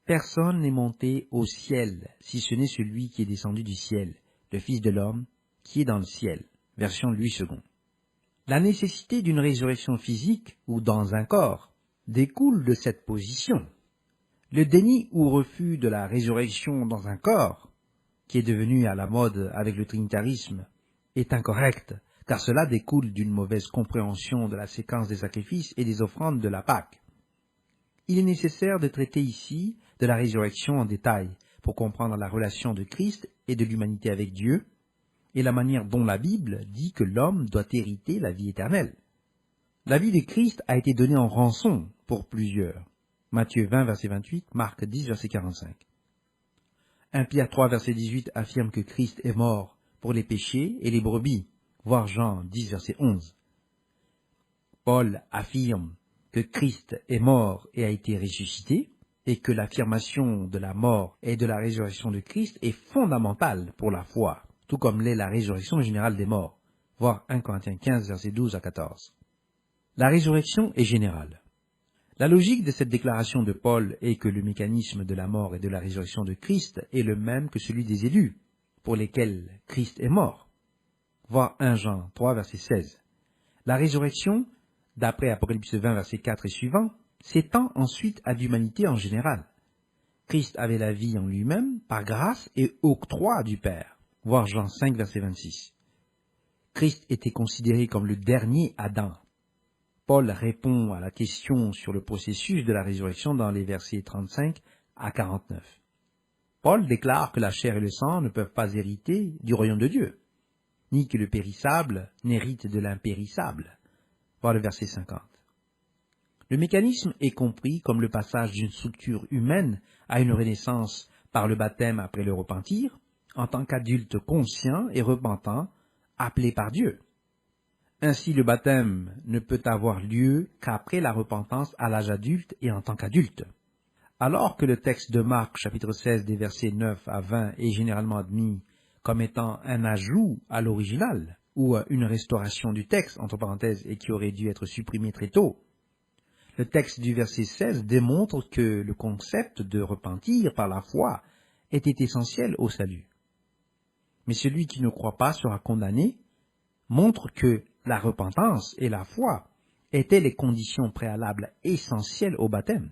Speaker 1: Personne n'est monté au ciel, si ce n'est celui qui est descendu du ciel, le Fils de l'homme, qui est dans le ciel. Version Louis II. La nécessité d'une résurrection physique ou dans un corps découle de cette position. Le déni ou refus de la résurrection dans un corps, qui est devenu à la mode avec le trinitarisme, est incorrect, car cela découle d'une mauvaise compréhension de la séquence des sacrifices et des offrandes de la Pâque. Il est nécessaire de traiter ici de la résurrection en détail, pour comprendre la relation de Christ et de l'humanité avec Dieu, et la manière dont la Bible dit que l'homme doit hériter la vie éternelle. La vie de Christ a été donnée en rançon pour plusieurs. Matthieu 20, verset 28, Marc 10, verset 45. 1 Pierre 3, verset 18 affirme que Christ est mort pour les péchés et les brebis, voir Jean 10, verset 11. Paul affirme que Christ est mort et a été ressuscité, et que l'affirmation de la mort et de la résurrection de Christ est fondamentale pour la foi, tout comme l'est la résurrection générale des morts, voir 1 Corinthiens 15, versets 12 à 14. La résurrection est générale. La logique de cette déclaration de Paul est que le mécanisme de la mort et de la résurrection de Christ est le même que celui des élus, pour lesquels Christ est mort, voir 1 Jean 3, verset 16. La résurrection, d'après Apocalypse 20, verset 4 et suivant, s'étend ensuite à l'humanité en général. Christ avait la vie en lui-même par grâce et octroi du Père, voir Jean 5, verset 26. Christ était considéré comme le dernier Adam. Paul répond à la question sur le processus de la résurrection dans les versets 35 à 49. Paul déclare que la chair et le sang ne peuvent pas hériter du royaume de Dieu, ni que le périssable n'hérite de l'impérissable, voir le verset 50. Le mécanisme est compris comme le passage d'une structure humaine à une renaissance par le baptême après le repentir, en tant qu'adulte conscient et repentant, appelé par Dieu. Ainsi, le baptême ne peut avoir lieu qu'après la repentance à l'âge adulte et en tant qu'adulte. Alors que le texte de Marc, chapitre 16, des versets 9 à 20 est généralement admis comme étant un ajout à l'original, ou une restauration du texte, entre parenthèses, et qui aurait dû être supprimé très tôt, le texte du verset 16 démontre que le concept de repentir par la foi était essentiel au salut. Mais celui qui ne croit pas sera condamné, montre que la repentance et la foi étaient les conditions préalables essentielles au baptême.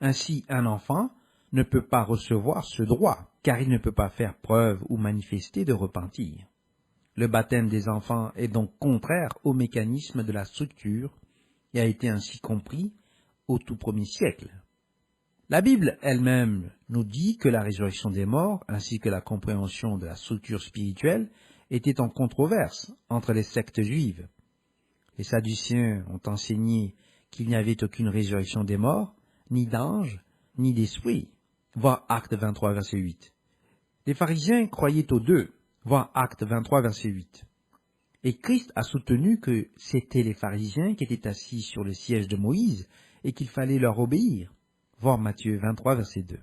Speaker 1: Ainsi, un enfant ne peut pas recevoir ce droit, car il ne peut pas faire preuve ou manifester de repentir. Le baptême des enfants est donc contraire au mécanisme de la structure et a été ainsi compris au tout premier siècle. La Bible elle-même nous dit que la résurrection des morts, ainsi que la compréhension de la structure spirituelle, était en controverse entre les sectes juives. Les Sadduciens ont enseigné qu'il n'y avait aucune résurrection des morts, ni d'anges, ni d'esprits, voir Acte 23, verset 8. Les pharisiens croyaient aux deux, voir Acte 23, verset 8. Et Christ a soutenu que c'étaient les pharisiens qui étaient assis sur le siège de Moïse et qu'il fallait leur obéir. Voir Matthieu 23, verset 2.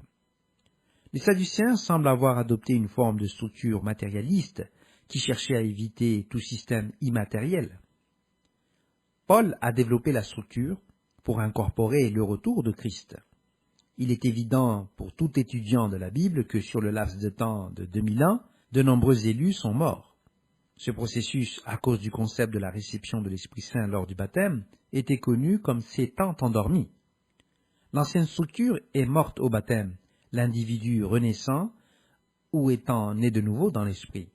Speaker 1: Les Sadduciens semblent avoir adopté une forme de structure matérialiste qui cherchait à éviter tout système immatériel. Paul a développé la structure pour incorporer le retour de Christ. Il est évident pour tout étudiant de la Bible que sur le laps de temps de 2000 ans, de nombreux élus sont morts. Ce processus, à cause du concept de la réception de l'Esprit Saint lors du baptême, était connu comme s'étant endormi. L'ancienne structure est morte au baptême, l'individu renaissant ou étant né de nouveau dans l'Esprit.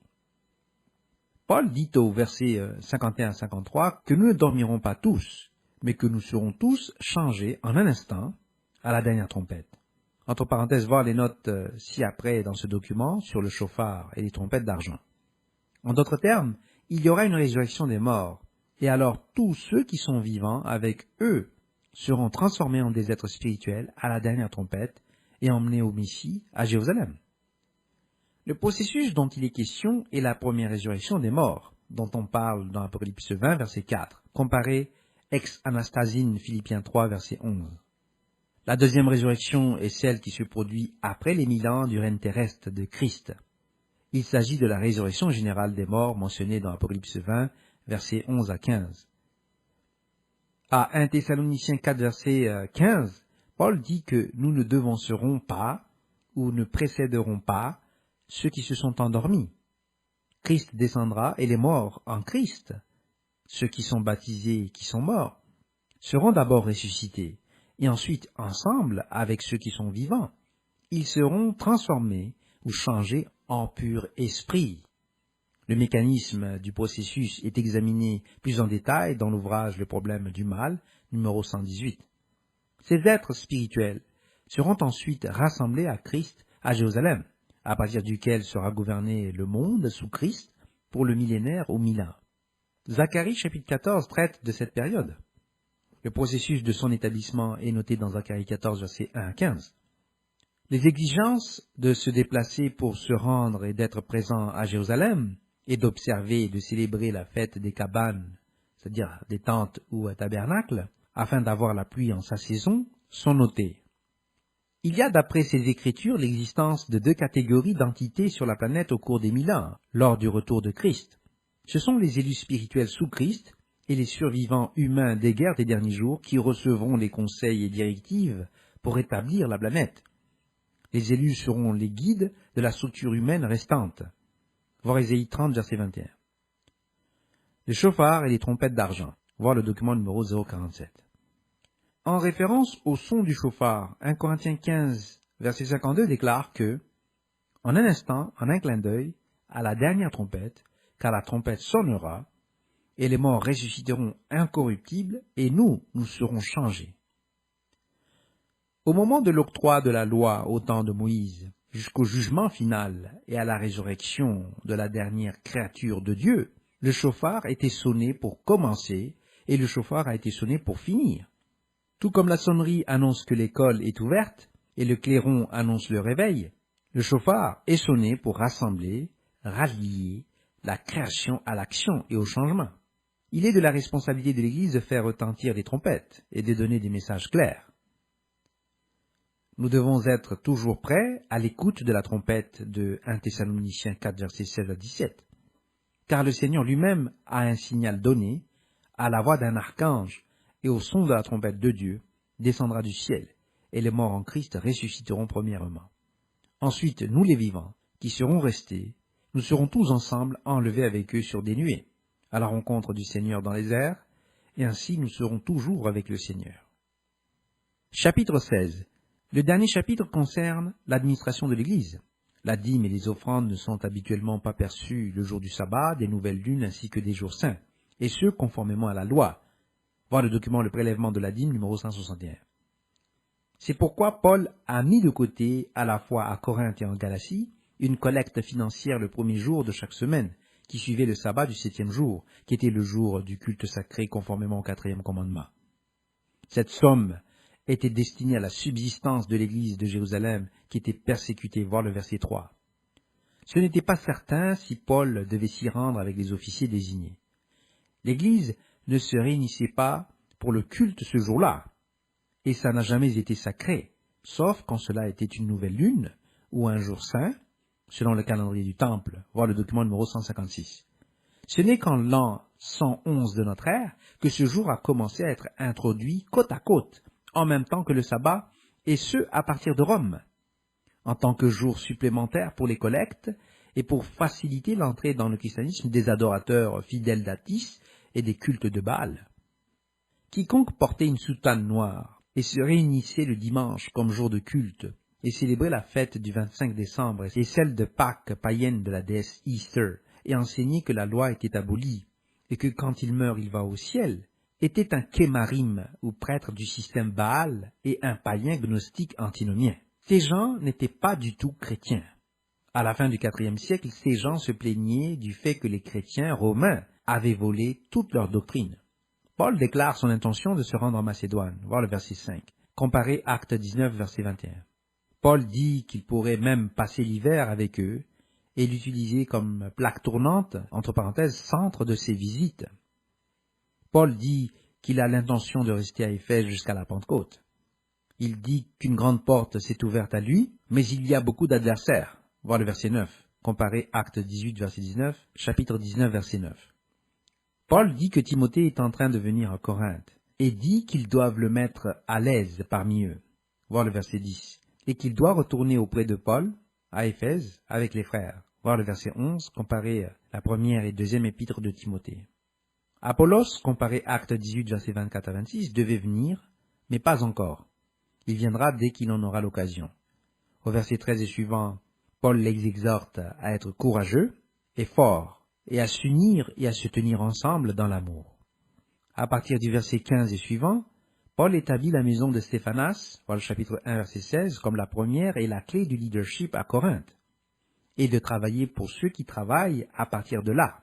Speaker 1: Paul dit au verset 51 à 53 que nous ne dormirons pas tous, mais que nous serons tous changés en un instant à la dernière trompette. Entre parenthèses, voir les notes ci-après dans ce document sur le chauffard et les trompettes d'argent. En d'autres termes, il y aura une résurrection des morts, et alors tous ceux qui sont vivants avec eux seront transformés en des êtres spirituels à la dernière trompette et emmenés au Messie à Jérusalem. Le processus dont il est question est la première résurrection des morts, dont on parle dans Apocalypse 20, verset 4, comparé ex anastasine Philippiens 3, verset 11. La deuxième résurrection est celle qui se produit après les 1000 ans du règne terrestre de Christ. Il s'agit de la résurrection générale des morts mentionnée dans Apocalypse 20, versets 11 à 15. À 1 Thessaloniciens 4, verset 15, Paul dit que nous ne devancerons pas ou ne précéderons pas ceux qui se sont endormis. Christ descendra et les morts en Christ ceux qui sont baptisés et qui sont morts, seront d'abord ressuscités, et ensuite, ensemble avec ceux qui sont vivants, ils seront transformés ou changés en pur esprit. Le mécanisme du processus est examiné plus en détail dans l'ouvrage Le problème du mal, numéro 118. Ces êtres spirituels seront ensuite rassemblés à Christ à Jérusalem, à partir duquel sera gouverné le monde sous Christ pour le millénaire ou 1000 ans. Zacharie chapitre 14 traite de cette période. Le processus de son établissement est noté dans Zacharie 14, versets 1 à 15. Les exigences de se déplacer pour se rendre et d'être présent à Jérusalem et d'observer et de célébrer la fête des cabanes, c'est-à-dire des tentes ou tabernacles, afin d'avoir la pluie en sa saison, sont notées. Il y a d'après ces écritures l'existence de deux catégories d'entités sur la planète au cours des 1000 ans, lors du retour de Christ. Ce sont les élus spirituels sous Christ et les survivants humains des guerres des derniers jours qui recevront les conseils et directives pour établir la planète. Les élus seront les guides de la structure humaine restante. Voir Ésaïe 30, verset 21. Les chauffards et les trompettes d'argent. Voir le document numéro 047. En référence au son du chauffard, 1 Corinthiens 15, verset 52 déclare que, en un instant, en un clin d'œil, à la dernière trompette, car la trompette sonnera, et les morts ressusciteront incorruptibles, et nous serons changés. Au moment de l'octroi de la loi au temps de Moïse, jusqu'au jugement final et à la résurrection de la dernière créature de Dieu, le chauffard était sonné pour commencer, et le chauffard a été sonné pour finir. Tout comme la sonnerie annonce que l'école est ouverte et le clairon annonce le réveil, le chauffard est sonné pour rassembler, rallier la création à l'action et au changement. Il est de la responsabilité de l'Église de faire retentir les trompettes et de donner des messages clairs. Nous devons être toujours prêts à l'écoute de la trompette de 1 Thessaloniciens 4, versets 16 à 17. Car le Seigneur lui-même a un signal donné, à la voix d'un archange, et au son de la trompette de Dieu, descendra du ciel, et les morts en Christ ressusciteront premièrement. Ensuite, nous les vivants, qui serons restés, nous serons tous ensemble enlevés avec eux sur des nuées, à la rencontre du Seigneur dans les airs, et ainsi nous serons toujours avec le Seigneur. Chapitre 16. Le dernier chapitre concerne l'administration de l'Église. La dîme et les offrandes ne sont habituellement pas perçues le jour du sabbat, des nouvelles lunes ainsi que des jours saints, et ce, conformément à la loi. Voir le document Le prélèvement de la dîme, numéro 161. C'est pourquoi Paul a mis de côté, à la fois à Corinthe et en Galatie, une collecte financière le premier jour de chaque semaine, qui suivait le sabbat du 7e jour, qui était le jour du culte sacré conformément au 4e commandement. Cette somme était destinée à la subsistance de l'église de Jérusalem, qui était persécutée, voir le verset 3. Ce n'était pas certain si Paul devait s'y rendre avec les officiers désignés. L'église ne se réunissait pas pour le culte ce jour-là, et ça n'a jamais été sacré, sauf quand cela était une nouvelle lune ou un jour saint, selon le calendrier du temple, voir le document numéro 156. Ce n'est qu'en l'an 111 de notre ère que ce jour a commencé à être introduit côte à côte, en même temps que le sabbat, et ce à partir de Rome, en tant que jour supplémentaire pour les collectes et pour faciliter l'entrée dans le christianisme des adorateurs fidèles d'Atis et des cultes de Baal. Quiconque portait une soutane noire et se réunissait le dimanche comme jour de culte et célébrait la fête du 25 décembre et celle de Pâques païenne de la déesse Easter et enseignait que la loi était abolie et que quand il meurt il va au ciel, était un kémarim ou prêtre du système Baal et un païen gnostique antinomien. Ces gens n'étaient pas du tout chrétiens. À la fin du IVe siècle, ces gens se plaignaient du fait que les chrétiens romains avaient volé toute leur doctrine. Paul déclare son intention de se rendre en Macédoine, voir le verset 5, comparé Acte 19, verset 21. Paul dit qu'il pourrait même passer l'hiver avec eux et l'utiliser comme plaque tournante, entre parenthèses, centre de ses visites. Paul dit qu'il a l'intention de rester à Éphèse jusqu'à la Pentecôte. Il dit qu'une grande porte s'est ouverte à lui, mais il y a beaucoup d'adversaires, voir le verset 9, comparé Acte 18, verset 19, chapitre 19, verset 9. Paul dit que Timothée est en train de venir à Corinthe, et dit qu'ils doivent le mettre à l'aise parmi eux, voir le verset 10, et qu'il doit retourner auprès de Paul, à Éphèse, avec les frères, voir le verset 11, comparé la première et deuxième épître de Timothée. Apollos, comparé Actes 18, versets 24 à 26, devait venir, mais pas encore. Il viendra dès qu'il en aura l'occasion. Au verset 13 et suivant, Paul les exhorte à être courageux et forts, et à s'unir et à se tenir ensemble dans l'amour. À partir du verset 15 et suivant, Paul établit la maison de Stéphanas, voilà le chapitre 1, verset 16, comme la première et la clé du leadership à Corinthe, et de travailler pour ceux qui travaillent à partir de là.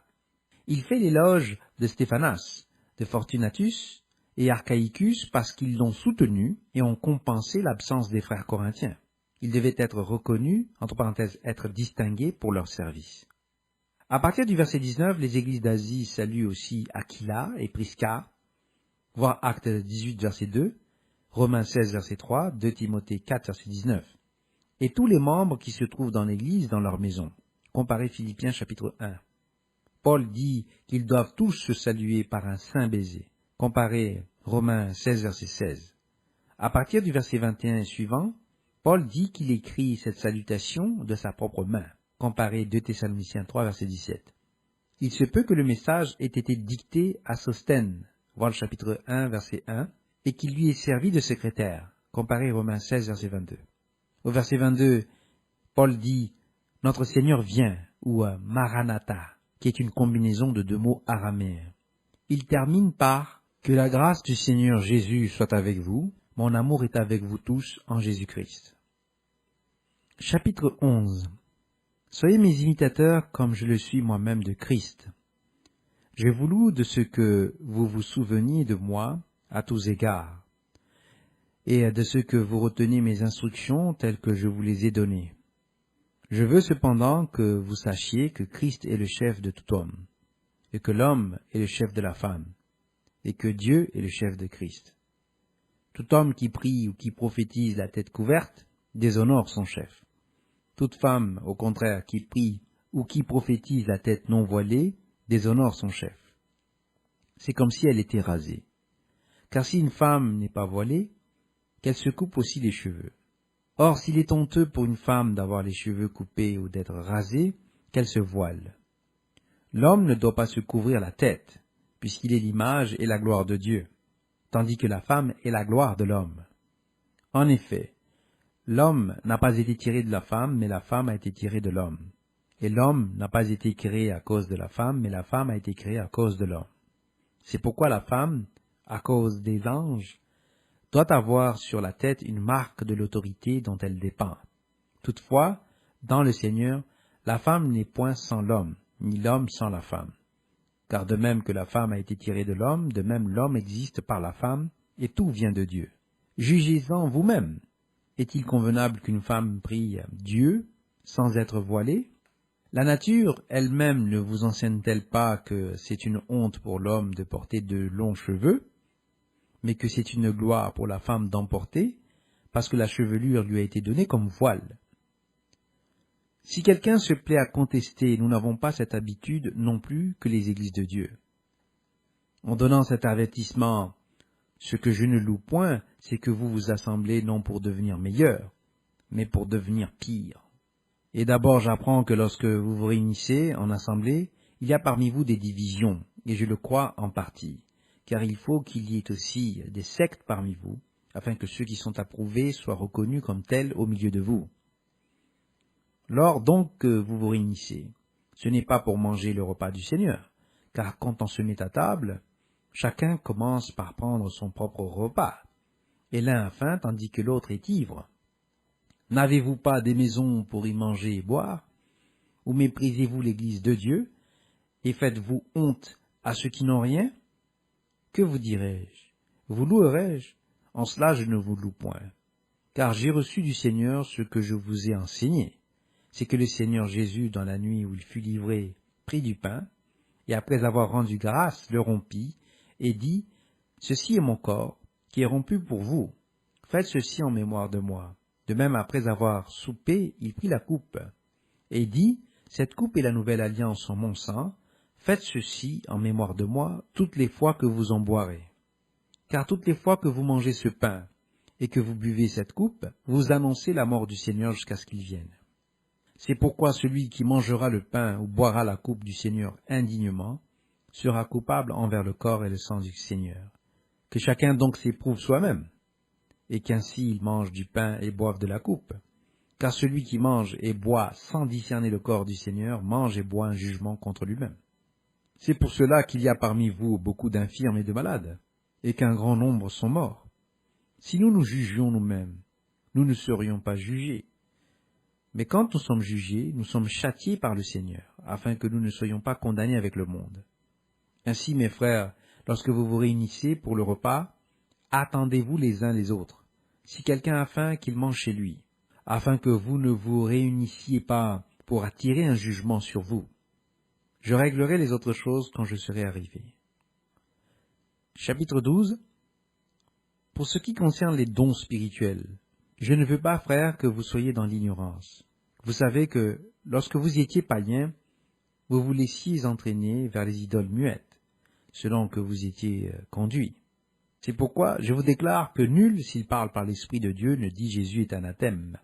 Speaker 1: Il fait l'éloge de Stéphanas, de Fortunatus et Archaïcus parce qu'ils l'ont soutenu et ont compensé l'absence des frères corinthiens. Ils devaient être reconnus, entre parenthèses, être distingués pour leur service. À partir du verset 19, les églises d'Asie saluent aussi Aquila et Prisca, voir Actes 18, verset 2, Romains 16, verset 3, 2 Timothée 4, verset 19, et tous les membres qui se trouvent dans l'église dans leur maison. Comparez Philippiens chapitre 1. Paul dit qu'ils doivent tous se saluer par un saint baiser. Comparez Romains 16, verset 16. À partir du verset 21 et suivant, Paul dit qu'il écrit cette salutation de sa propre main. Comparez 2 Thessaloniciens 3, verset 17. Il se peut que le message ait été dicté à Sosthène, voir le chapitre 1, verset 1, et qu'il lui ait servi de secrétaire. Comparez Romains 16, verset 22. Au verset 22, Paul dit « Notre Seigneur vient » ou « Maranatha », qui est une combinaison de deux mots araméens. Il termine par « Que la grâce du Seigneur Jésus soit avec vous, mon amour est avec vous tous en Jésus-Christ. » Chapitre 11. Soyez mes imitateurs comme je le suis moi-même de Christ. Je vous loue de ce que vous vous souveniez de moi à tous égards, et de ce que vous retenez mes instructions telles que je vous les ai données. Je veux cependant que vous sachiez que Christ est le chef de tout homme, et que l'homme est le chef de la femme, et que Dieu est le chef de Christ. Tout homme qui prie ou qui prophétise la tête couverte déshonore son chef. Toute femme, au contraire, qui prie ou qui prophétise la tête non voilée déshonore son chef. C'est comme si elle était rasée. Car si une femme n'est pas voilée, qu'elle se coupe aussi les cheveux. Or, s'il est honteux pour une femme d'avoir les cheveux coupés ou d'être rasée, qu'elle se voile. L'homme ne doit pas se couvrir la tête, puisqu'il est l'image et la gloire de Dieu, tandis que la femme est la gloire de l'homme. En effet, l'homme n'a pas été tiré de la femme, mais la femme a été tirée de l'homme. Et l'homme n'a pas été créé à cause de la femme, mais la femme a été créée à cause de l'homme. C'est pourquoi la femme, à cause des anges, doit avoir sur la tête une marque de l'autorité dont elle dépend. Toutefois, dans le Seigneur, la femme n'est point sans l'homme, ni l'homme sans la femme. Car de même que la femme a été tirée de l'homme, de même l'homme existe par la femme, et tout vient de Dieu. Jugez-en vous-même. Est-il convenable qu'une femme prie Dieu sans être voilée? La nature elle-même ne vous enseigne-t-elle pas que c'est une honte pour l'homme de porter de longs cheveux, mais que c'est une gloire pour la femme d'en porter, parce que la chevelure lui a été donnée comme voile? Si quelqu'un se plaît à contester, nous n'avons pas cette habitude non plus que les églises de Dieu. En donnant cet avertissement, ce que je ne loue point, c'est que vous vous assemblez non pour devenir meilleurs, mais pour devenir pires. Et d'abord j'apprends que lorsque vous vous réunissez en assemblée, il y a parmi vous des divisions, et je le crois en partie, car il faut qu'il y ait aussi des sectes parmi vous, afin que ceux qui sont approuvés soient reconnus comme tels au milieu de vous. Lors donc que vous vous réunissez, ce n'est pas pour manger le repas du Seigneur, car quand on se met à table, chacun commence par prendre son propre repas, et l'un a faim tandis que l'autre est ivre. N'avez-vous pas des maisons pour y manger et boire? Ou méprisez-vous l'Église de Dieu, et faites-vous honte à ceux qui n'ont rien? Que vous dirai-je? Vous louerai-je? En cela je ne vous loue point. Car j'ai reçu du Seigneur ce que je vous ai enseigné. C'est que le Seigneur Jésus, dans la nuit où il fut livré, prit du pain, et après avoir rendu grâce, le rompit, et dit, « Ceci est mon corps, qui est rompu pour vous. Faites ceci en mémoire de moi. » De même, après avoir soupé, il prit la coupe, et dit, « Cette coupe est la nouvelle alliance en mon sang. Faites ceci en mémoire de moi toutes les fois que vous en boirez. Car toutes les fois que vous mangez ce pain et que vous buvez cette coupe, vous annoncez la mort du Seigneur jusqu'à ce qu'il vienne. C'est pourquoi celui qui mangera le pain ou boira la coupe du Seigneur indignement sera coupable envers le corps et le sang du Seigneur. Que chacun donc s'éprouve soi-même, et qu'ainsi il mange du pain et boive de la coupe. Car celui qui mange et boit sans discerner le corps du Seigneur mange et boit un jugement contre lui-même. C'est pour cela qu'il y a parmi vous beaucoup d'infirmes et de malades, et qu'un grand nombre sont morts. Si nous nous jugions nous-mêmes, nous ne serions pas jugés. Mais quand nous sommes jugés, nous sommes châtiés par le Seigneur, afin que nous ne soyons pas condamnés avec le monde. Ainsi, mes frères, lorsque vous vous réunissez pour le repas, attendez-vous les uns les autres. Si quelqu'un a faim, qu'il mange chez lui, afin que vous ne vous réunissiez pas pour attirer un jugement sur vous. Je réglerai les autres choses quand je serai arrivé. Chapitre 12. Pour ce qui concerne les dons spirituels, je ne veux pas, frères, que vous soyez dans l'ignorance. Vous savez que, lorsque vous étiez païens, vous vous laissiez entraîner vers les idoles muettes, selon que vous étiez conduits. C'est pourquoi je vous déclare que nul, s'il parle par l'Esprit de Dieu, ne dit Jésus est anathème,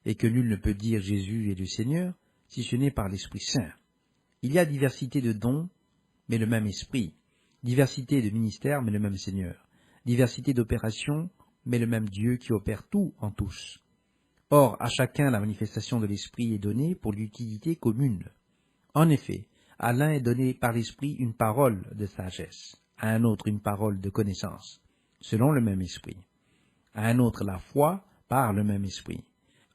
Speaker 1: et que nul ne peut dire Jésus est le Seigneur, si ce n'est par l'Esprit Saint. Il y a diversité de dons, mais le même Esprit, diversité de ministères, mais le même Seigneur, diversité d'opérations, mais le même Dieu qui opère tout en tous. Or, à chacun la manifestation de l'Esprit est donnée pour l'utilité commune. En effet, à l'un est donné par l'Esprit une parole de sagesse, à un autre une parole de connaissance, selon le même Esprit, à un autre la foi par le même Esprit,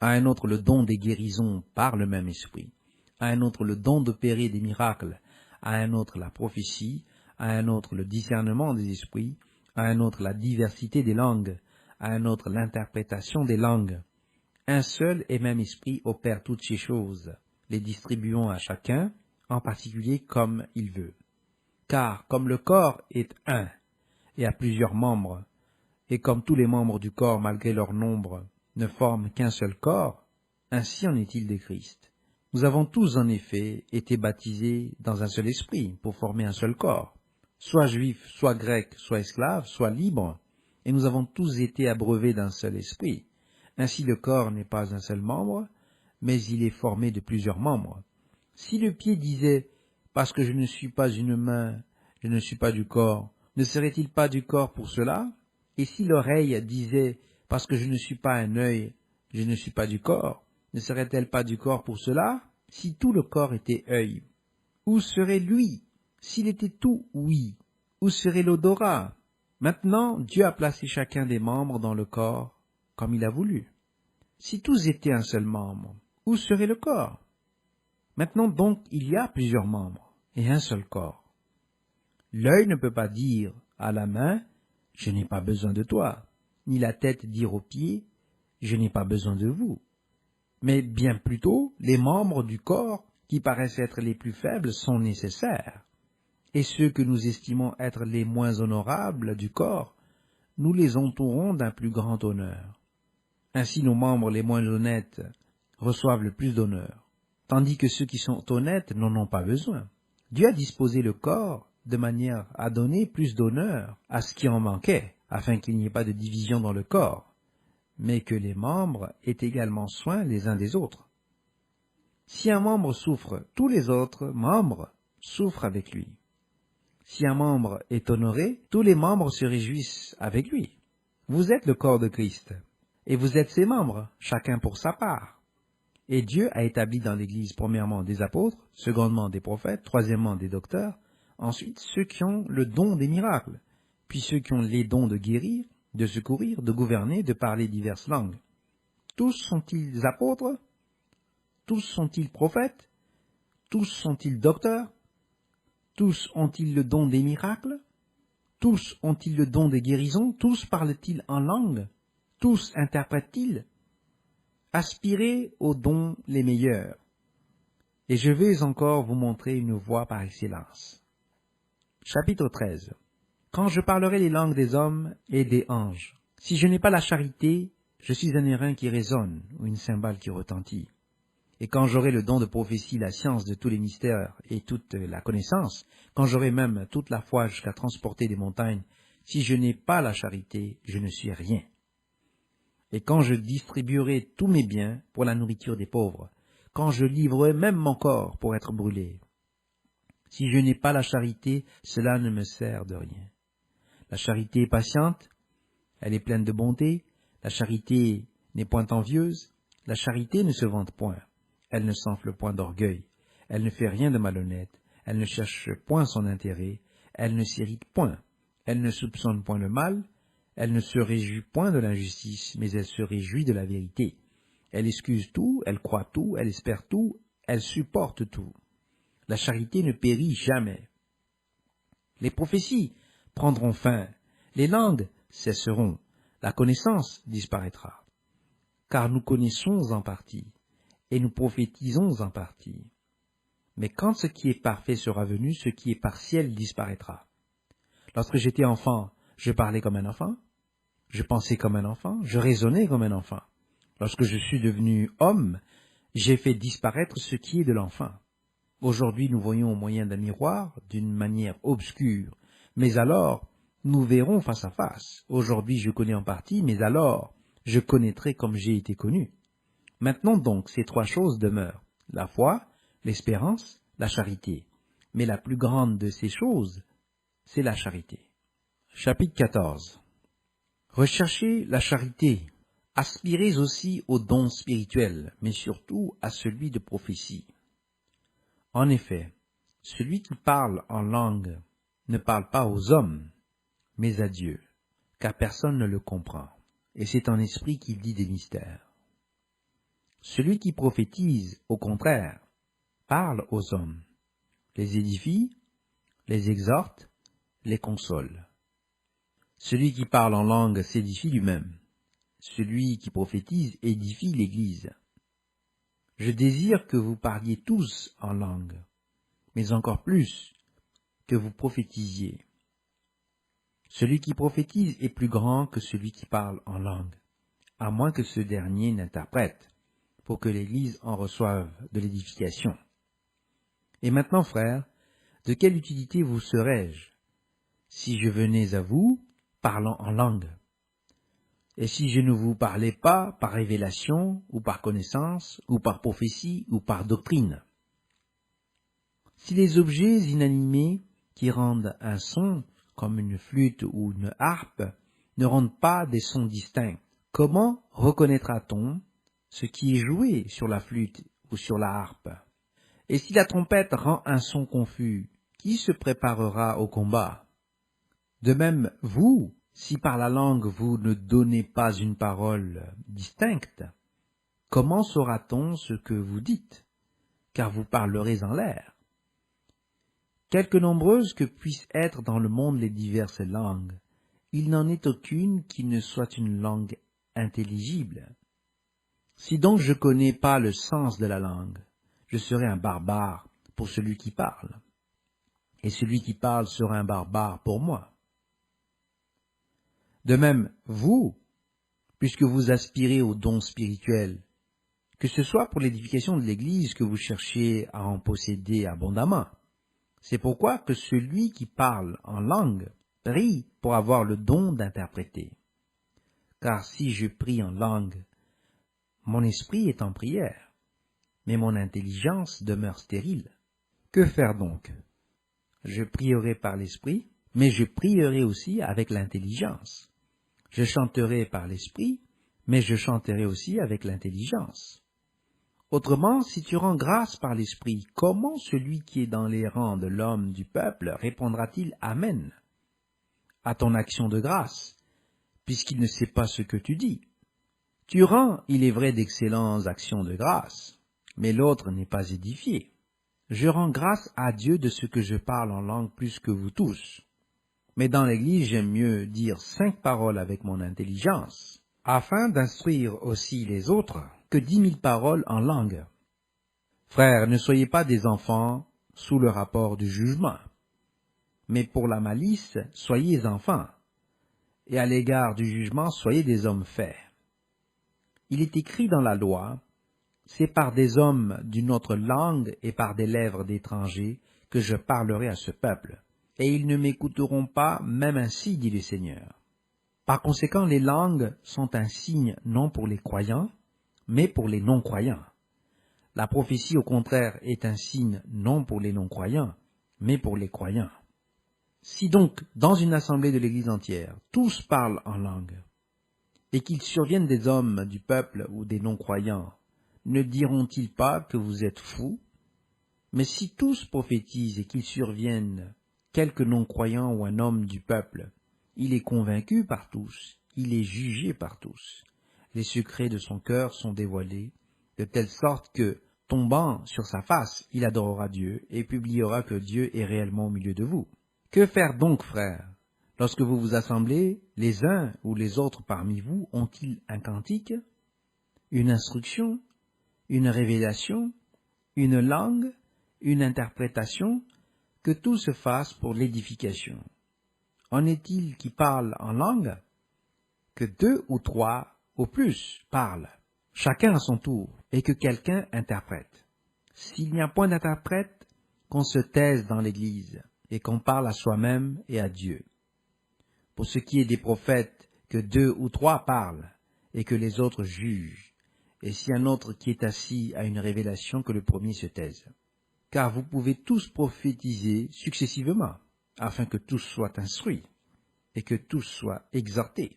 Speaker 1: à un autre le don des guérisons par le même Esprit, à un autre le don d'opérer des miracles, à un autre la prophétie, à un autre le discernement des esprits, à un autre la diversité des langues, à un autre l'interprétation des langues. Un seul et même esprit opère toutes ces choses, les distribuant à chacun, en particulier comme il veut. Car comme le corps est un, et a plusieurs membres, et comme tous les membres du corps, malgré leur nombre, ne forment qu'un seul corps, ainsi en est-il de Christ. Nous avons tous en effet été baptisés dans un seul esprit, pour former un seul corps, soit juifs, soit grecs, soit esclaves, soit libres, et nous avons tous été abreuvés d'un seul esprit. Ainsi le corps n'est pas un seul membre, mais il est formé de plusieurs membres. Si le pied disait « parce que je ne suis pas une main, je ne suis pas du corps », ne serait-il pas du corps pour cela? Et si l'oreille disait « parce que je ne suis pas un œil, je ne suis pas du corps », ne serait-elle pas du corps pour cela? Si tout le corps était œil, où serait l'ouïe? S'il était tout ouïe, où serait l'odorat? Maintenant, Dieu a placé chacun des membres dans le corps comme il a voulu. Si tous étaient un seul membre, où serait le corps? Maintenant donc, il y a plusieurs membres et un seul corps. L'œil ne peut pas dire à la main « je n'ai pas besoin de toi », ni la tête dire aux pieds « je n'ai pas besoin de vous ». Mais bien plutôt, les membres du corps qui paraissent être les plus faibles sont nécessaires. Et ceux que nous estimons être les moins honorables du corps, nous les entourons d'un plus grand honneur. Ainsi nos membres les moins honnêtes reçoivent le plus d'honneur, tandis que ceux qui sont honnêtes n'en ont pas besoin. Dieu a disposé le corps de manière à donner plus d'honneur à ce qui en manquait, afin qu'il n'y ait pas de division dans le corps, mais que les membres aient également soin les uns des autres. Si un membre souffre, tous les autres membres souffrent avec lui. Si un membre est honoré, tous les membres se réjouissent avec lui. Vous êtes le corps de Christ, et vous êtes ses membres, chacun pour sa part. Et Dieu a établi dans l'Église premièrement des apôtres, secondement des prophètes, troisièmement des docteurs, ensuite ceux qui ont le don des miracles, puis ceux qui ont les dons de guérir, de secourir, de gouverner, de parler diverses langues. Tous sont-ils apôtres? Tous sont-ils prophètes? Tous sont-ils docteurs? Tous ont-ils le don des miracles? Tous ont-ils le don des guérisons? Tous parlent-ils en langue? Tous interprètent-ils? Aspirez aux dons les meilleurs. Et je vais encore vous montrer une voie par excellence. Chapitre 13. Quand je parlerai les langues des hommes et des anges, si je n'ai pas la charité, je suis un airain qui résonne ou une cymbale qui retentit. Et quand j'aurai le don de prophétie, la science de tous les mystères et toute la connaissance, quand j'aurai même toute la foi jusqu'à transporter des montagnes, si je n'ai pas la charité, je ne suis rien. Et quand je distribuerai tous mes biens pour la nourriture des pauvres, quand je livrerai même mon corps pour être brûlé, Si je n'ai pas la charité, cela ne me sert de rien. La charité est patiente, elle est pleine de bonté, la charité n'est point envieuse, la charité ne se vante point, elle ne s'enfle point d'orgueil, elle ne fait rien de malhonnête, elle ne cherche point son intérêt, elle ne s'irrite point, elle ne soupçonne point le mal, elle ne se réjouit point de l'injustice, mais elle se réjouit de la vérité. Elle excuse tout, elle croit tout, elle espère tout, elle supporte tout. La charité ne périt jamais. Les prophéties prendront fin, les langues cesseront, la connaissance disparaîtra. Car nous connaissons en partie, et nous prophétisons en partie. Mais quand ce qui est parfait sera venu, ce qui est partiel disparaîtra. Lorsque j'étais enfant, je parlais comme un enfant, je pensais comme un enfant, je raisonnais comme un enfant. Lorsque je suis devenu homme, j'ai fait disparaître ce qui est de l'enfant. Aujourd'hui, nous voyons au moyen d'un miroir, d'une manière obscure, mais alors, nous verrons face à face. Aujourd'hui, je connais en partie, mais alors, je connaîtrai comme j'ai été connu. Maintenant donc, ces trois choses demeurent, la foi, l'espérance, la charité. Mais la plus grande de ces choses, c'est la charité. Chapitre 14. Recherchez la charité. Aspirez aussi aux dons spirituels, mais surtout à celui de prophétie. En effet, celui qui parle en langue ne parle pas aux hommes, mais à Dieu, car personne ne le comprend, et c'est en esprit qu'il dit des mystères. Celui qui prophétise, au contraire, parle aux hommes, les édifie, les exhorte, les console. Celui qui parle en langue s'édifie lui-même. Celui qui prophétise édifie l'Église. Je désire que vous parliez tous en langue, mais encore plus que vous prophétisiez. Celui qui prophétise est plus grand que celui qui parle en langue, à moins que ce dernier n'interprète, pour que l'Église en reçoive de l'édification. Et maintenant, frères, de quelle utilité vous serais-je si je venais à vous parlant en langue? Et si je ne vous parlais pas par révélation, ou par connaissance, ou par prophétie, ou par doctrine? Si les objets inanimés qui rendent un son, comme une flûte ou une harpe, ne rendent pas des sons distincts, comment reconnaîtra-t-on ce qui est joué sur la flûte ou sur la harpe? Et si la trompette rend un son confus, qui se préparera au combat? De même, vous, si par la langue vous ne donnez pas une parole distincte, comment saura-t-on ce que vous dites? Car vous parlerez en l'air. Quelque nombreuses que puissent être dans le monde les diverses langues, il n'en est aucune qui ne soit une langue intelligible. Si donc je connais pas le sens de la langue, je serai un barbare pour celui qui parle, et celui qui parle sera un barbare pour moi. De même, vous, puisque vous aspirez aux dons spirituels, que ce soit pour l'édification de l'Église que vous cherchez à en posséder abondamment, c'est pourquoi que celui qui parle en langue prie pour avoir le don d'interpréter. Car si je prie en langue, mon esprit est en prière, mais mon intelligence demeure stérile. Que faire donc? Je prierai par l'esprit, mais je prierai aussi avec l'intelligence. Je chanterai par l'esprit, mais je chanterai aussi avec l'intelligence. Autrement, si tu rends grâce par l'esprit, comment celui qui est dans les rangs de l'homme du peuple répondra-t-il Amen à ton action de grâce, puisqu'il ne sait pas ce que tu dis? Tu rends, il est vrai, d'excellentes actions de grâce, mais l'autre n'est pas édifié. Je rends grâce à Dieu de ce que je parle en langue plus que vous tous. Mais dans l'Église, j'aime mieux dire 5 paroles avec mon intelligence, afin d'instruire aussi les autres, que 10 000 paroles en langue. Frères, ne soyez pas des enfants sous le rapport du jugement, mais pour la malice, soyez enfants, et à l'égard du jugement, soyez des hommes faits. Il est écrit dans la loi, c'est par des hommes d'une autre langue et par des lèvres d'étrangers que je parlerai à ce peuple, et ils ne m'écouteront pas, même ainsi, dit le Seigneur. Par conséquent, les langues sont un signe non pour les croyants, mais pour les non-croyants. La prophétie, au contraire, est un signe non pour les non-croyants, mais pour les croyants. Si donc, dans une assemblée de l'Église entière, tous parlent en langue, et qu'il survienne des hommes du peuple ou des non-croyants, ne diront-ils pas que vous êtes fous? Mais si tous prophétisent et qu'il survienne quelque non-croyant ou un homme du peuple, il est convaincu par tous, il est jugé par tous. Les secrets de son cœur sont dévoilés, de telle sorte que, tombant sur sa face, il adorera Dieu et publiera que Dieu est réellement au milieu de vous. Que faire donc, frères? Lorsque vous vous assemblez, les uns ou les autres parmi vous ont-ils un cantique, une instruction, une révélation, une langue, une interprétation? Que tout se fasse pour l'édification. En est-il qui parlent en langue? Que 2 ou 3 au plus parlent, chacun à son tour, et que quelqu'un interprète. S'il n'y a point d'interprète, qu'on se taise dans l'Église, et qu'on parle à soi-même et à Dieu. Pour ce qui est des prophètes, que 2 ou 3 parlent, et que les autres jugent. Et si un autre qui est assis a une révélation, que le premier se taise. Car vous pouvez tous prophétiser successivement, afin que tous soient instruits, et que tous soient exhortés.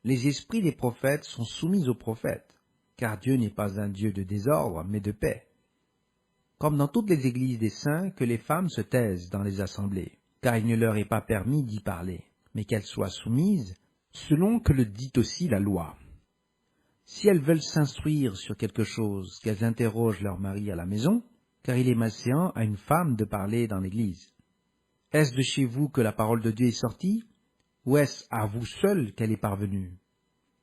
Speaker 1: Les esprits des prophètes sont soumis aux prophètes, car Dieu n'est pas un Dieu de désordre, mais de paix. Comme dans toutes les églises des saints, que les femmes se taisent dans les assemblées, car il ne leur est pas permis d'y parler, mais qu'elles soient soumises, selon que le dit aussi la loi. Si elles veulent s'instruire sur quelque chose, qu'elles interrogent leur mari à la maison, car il est malséant à une femme de parler dans l'église. Est-ce de chez vous que la parole de Dieu est sortie, ou est-ce à vous seul qu'elle est parvenue?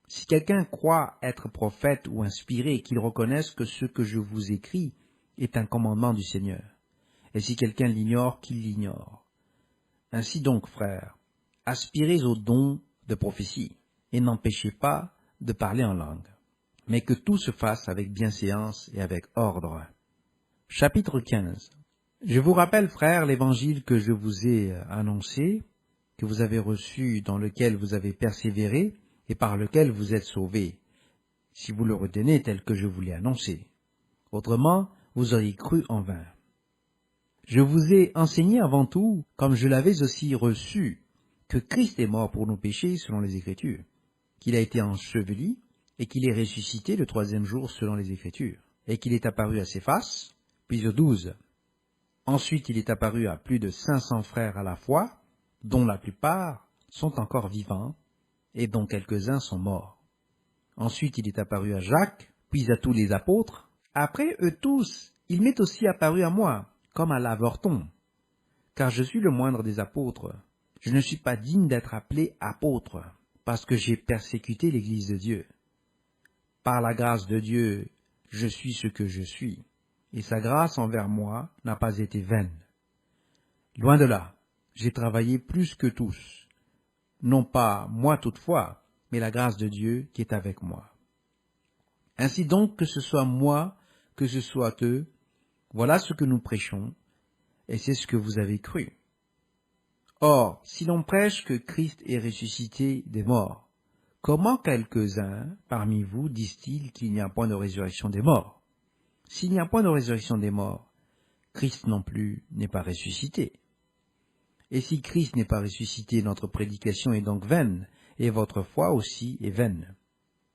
Speaker 1: Si quelqu'un croit être prophète ou inspiré, qu'il reconnaisse que ce que je vous écris est un commandement du Seigneur. Et si quelqu'un l'ignore, qu'il l'ignore. Ainsi donc, frères, aspirez au don de prophétie, et n'empêchez pas de parler en langue, mais que tout se fasse avec bienséance et avec ordre. Chapitre 15. Je vous rappelle, frères, l'évangile que je vous ai annoncé, que vous avez reçu, dans lequel vous avez persévéré, et par lequel vous êtes sauvés, si vous le retenez tel que je vous l'ai annoncé. Autrement, vous auriez cru en vain. Je vous ai enseigné avant tout, comme je l'avais aussi reçu, que Christ est mort pour nos péchés selon les Écritures, qu'il a été enseveli, et qu'il est ressuscité le 3e jour selon les Écritures, et qu'il est apparu à Céphas, puis aux 12. Ensuite, il est apparu à plus de 500 frères à la fois, dont la plupart sont encore vivants, et dont quelques-uns sont morts. Ensuite, il est apparu à Jacques, puis à tous les apôtres. Après eux tous, il m'est aussi apparu à moi, comme à l'avorton, car je suis le moindre des apôtres. Je ne suis pas digne d'être appelé apôtre, parce que j'ai persécuté l'Église de Dieu. Par la grâce de Dieu, je suis ce que je suis, et sa grâce envers moi n'a pas été vaine. Loin de là, j'ai travaillé plus que tous, non pas moi toutefois, mais la grâce de Dieu qui est avec moi. Ainsi donc, que ce soit moi, que ce soit eux, voilà ce que nous prêchons, et c'est ce que vous avez cru. Or, si l'on prêche que Christ est ressuscité des morts, comment quelques-uns parmi vous disent-ils qu'il n'y a point de résurrection des morts? S'il n'y a point de résurrection des morts, Christ non plus n'est pas ressuscité. Et si Christ n'est pas ressuscité, notre prédication est donc vaine, et votre foi aussi est vaine.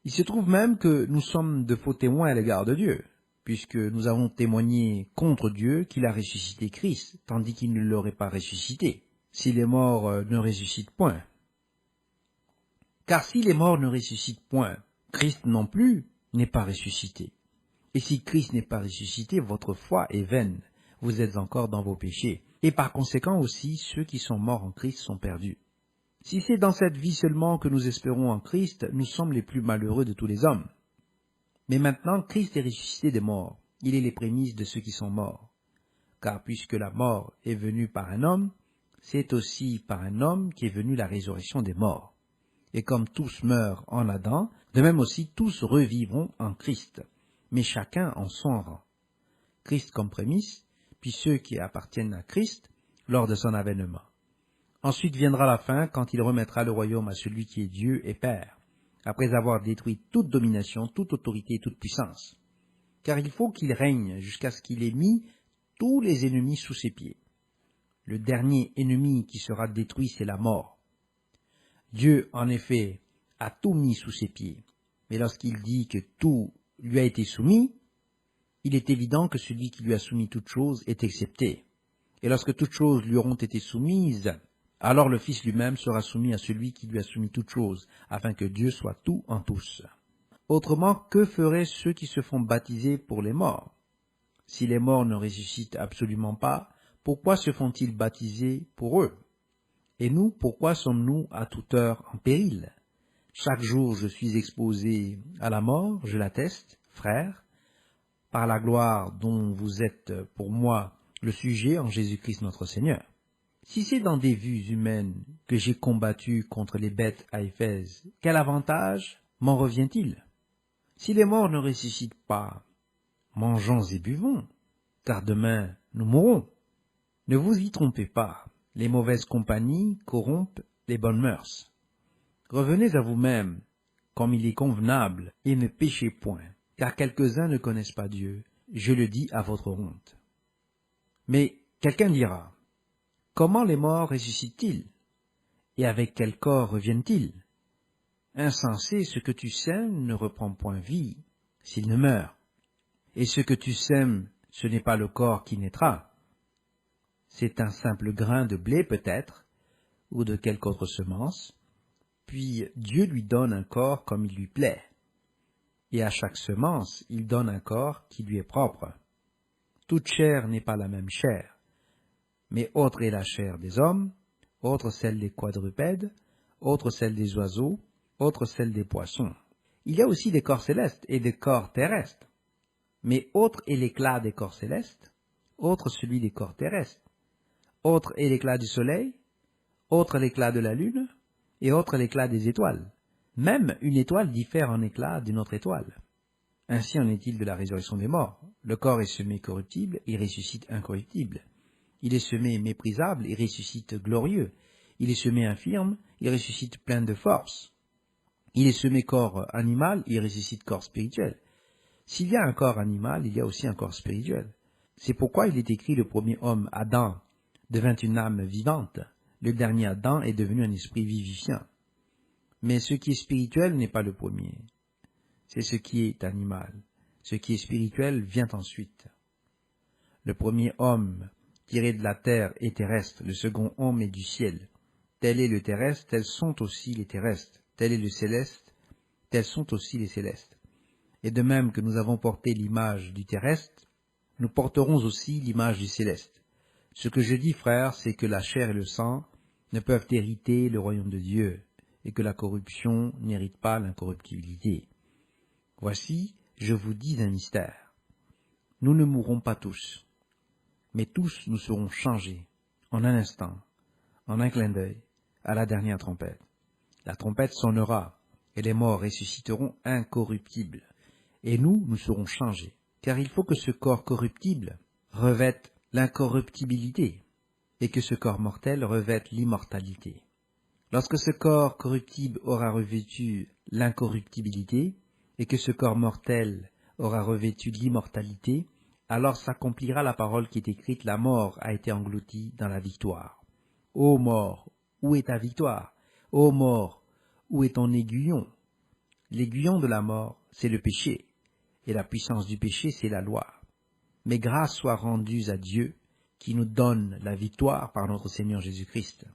Speaker 1: Il se trouve même que nous sommes de faux témoins à l'égard de Dieu, puisque nous avons témoigné contre Dieu qu'il a ressuscité Christ, tandis qu'il ne l'aurait pas ressuscité, si les morts ne ressuscitent point. Car si les morts ne ressuscitent point, Christ non plus n'est pas ressuscité. Et si Christ n'est pas ressuscité, votre foi est vaine, vous êtes encore dans vos péchés, et par conséquent aussi ceux qui sont morts en Christ sont perdus. Si c'est dans cette vie seulement que nous espérons en Christ, nous sommes les plus malheureux de tous les hommes. Mais maintenant, Christ est ressuscité des morts. Il est les prémices de ceux qui sont morts. Car puisque la mort est venue par un homme, c'est aussi par un homme qu'est venue la résurrection des morts. Et comme tous meurent en Adam, de même aussi tous revivront en Christ, mais chacun en son rang. Christ comme prémisse, puis ceux qui appartiennent à Christ lors de son avènement. Ensuite viendra la fin, quand il remettra le royaume à celui qui est Dieu et Père, après avoir détruit toute domination, toute autorité et toute puissance. Car il faut qu'il règne jusqu'à ce qu'il ait mis tous les ennemis sous ses pieds. Le dernier ennemi qui sera détruit, c'est la mort. Dieu, en effet, a tout mis sous ses pieds. Mais lorsqu'il dit que tout lui a été soumis, il est évident que celui qui lui a soumis toutes choses est excepté. Et lorsque toutes choses lui auront été soumises, alors le Fils lui-même sera soumis à celui qui lui a soumis toutes choses, afin que Dieu soit tout en tous. Autrement, que feraient ceux qui se font baptiser pour les morts? Si les morts ne ressuscitent absolument pas, pourquoi se font-ils baptiser pour eux? Et nous, pourquoi sommes-nous à toute heure en péril? Chaque jour je suis exposé à la mort, je l'atteste, frères, par la gloire dont vous êtes pour moi le sujet en Jésus-Christ notre Seigneur. Si c'est dans des vues humaines que j'ai combattu contre les bêtes à Éphèse, quel avantage m'en revient-il? Si les morts ne ressuscitent pas, mangeons et buvons, car demain nous mourrons. Ne vous y trompez pas, les mauvaises compagnies corrompent les bonnes mœurs. Revenez à vous-même, comme il est convenable, et ne péchez point, car quelques-uns ne connaissent pas Dieu, je le dis à votre honte. Mais quelqu'un dira, comment les morts ressuscitent-ils? Et avec quel corps reviennent-ils? Insensé, ce que tu sèmes ne reprend point vie, s'il ne meurt. Et ce que tu sèmes, ce n'est pas le corps qui naîtra. C'est un simple grain de blé peut-être, ou de quelque autre semence, puis Dieu lui donne un corps comme il lui plaît. Et à chaque semence, il donne un corps qui lui est propre. Toute chair n'est pas la même chair, mais autre est la chair des hommes, autre celle des quadrupèdes, autre celle des oiseaux, autre celle des poissons. Il y a aussi des corps célestes et des corps terrestres, mais autre est l'éclat des corps célestes, autre celui des corps terrestres, autre est l'éclat du soleil, autre l'éclat de la lune, et autre l'éclat des étoiles. Même une étoile diffère en éclat d'une autre étoile. Ainsi en est-il de la résurrection des morts. Le corps est semé corruptible, il ressuscite incorruptible. Il est semé méprisable, il ressuscite glorieux. Il est semé infirme, il ressuscite plein de force. Il est semé corps animal, il ressuscite corps spirituel. S'il y a un corps animal, il y a aussi un corps spirituel. C'est pourquoi il est écrit le premier homme, Adam, devint une âme vivante. Le dernier Adam est devenu un esprit vivifiant. Mais ce qui est spirituel n'est pas le premier. C'est ce qui est animal. Ce qui est spirituel vient ensuite. Le premier homme, tiré de la terre, est terrestre. Le second homme est du ciel. Tel est le terrestre, tels sont aussi les terrestres. Tel est le céleste, tels sont aussi les célestes. Et de même que nous avons porté l'image du terrestre, nous porterons aussi l'image du céleste. Ce que je dis, frères, c'est que la chair et le sang ne peuvent hériter le royaume de Dieu, et que la corruption n'hérite pas l'incorruptibilité. Voici, je vous dis un mystère. Nous ne mourrons pas tous, mais tous nous serons changés, en un instant, en un clin d'œil, à la dernière trompette. La trompette sonnera, et les morts ressusciteront incorruptibles, et nous serons changés, car il faut que ce corps corruptible revête l'incorruptibilité, et que ce corps mortel revête l'immortalité. Lorsque ce corps corruptible aura revêtu l'incorruptibilité, et que ce corps mortel aura revêtu l'immortalité, alors s'accomplira la parole qui est écrite, la mort a été engloutie dans la victoire. Ô mort, où est ta victoire? Ô mort, où est ton aiguillon? L'aiguillon de la mort, c'est le péché, et la puissance du péché, c'est la loi. Mais grâce soit rendue à Dieu, qui nous donne la victoire par notre Seigneur Jésus-Christ.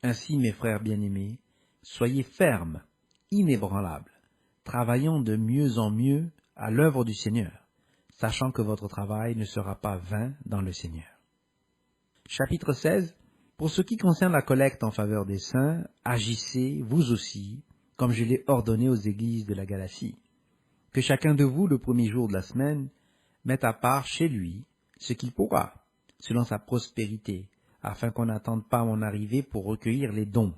Speaker 1: Ainsi, mes frères bien-aimés, soyez fermes, inébranlables, travaillant de mieux en mieux à l'œuvre du Seigneur, sachant que votre travail ne sera pas vain dans le Seigneur. Chapitre 16. Pour ce qui concerne la collecte en faveur des saints, agissez, vous aussi, comme je l'ai ordonné aux églises de la Galatie. Que chacun de vous, le premier jour de la semaine, mette à part chez lui ce qu'il pourra, selon sa prospérité, afin qu'on n'attende pas mon arrivée pour recueillir les dons.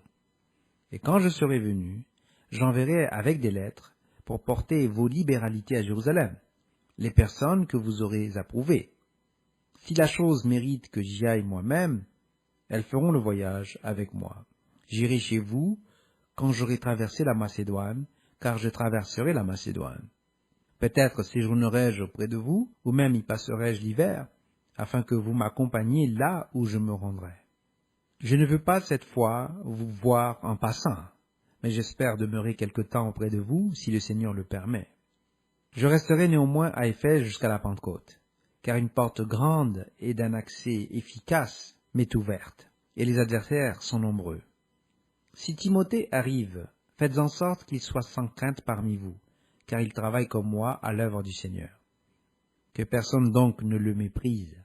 Speaker 1: Et quand je serai venu, j'enverrai avec des lettres pour porter vos libéralités à Jérusalem, les personnes que vous aurez approuvées. Si la chose mérite que j'y aille moi-même, elles feront le voyage avec moi. J'irai chez vous quand j'aurai traversé la Macédoine, car je traverserai la Macédoine. Peut-être séjournerai-je auprès de vous, ou même y passerai-je l'hiver, afin que vous m'accompagniez là où je me rendrai. Je ne veux pas cette fois vous voir en passant, mais j'espère demeurer quelque temps auprès de vous si le Seigneur le permet. Je resterai néanmoins à Éphèse jusqu'à la Pentecôte, car une porte grande et d'un accès efficace m'est ouverte, et les adversaires sont nombreux. Si Timothée arrive, faites en sorte qu'il soit sans crainte parmi vous, car il travaille comme moi à l'œuvre du Seigneur. Que personne donc ne le méprise.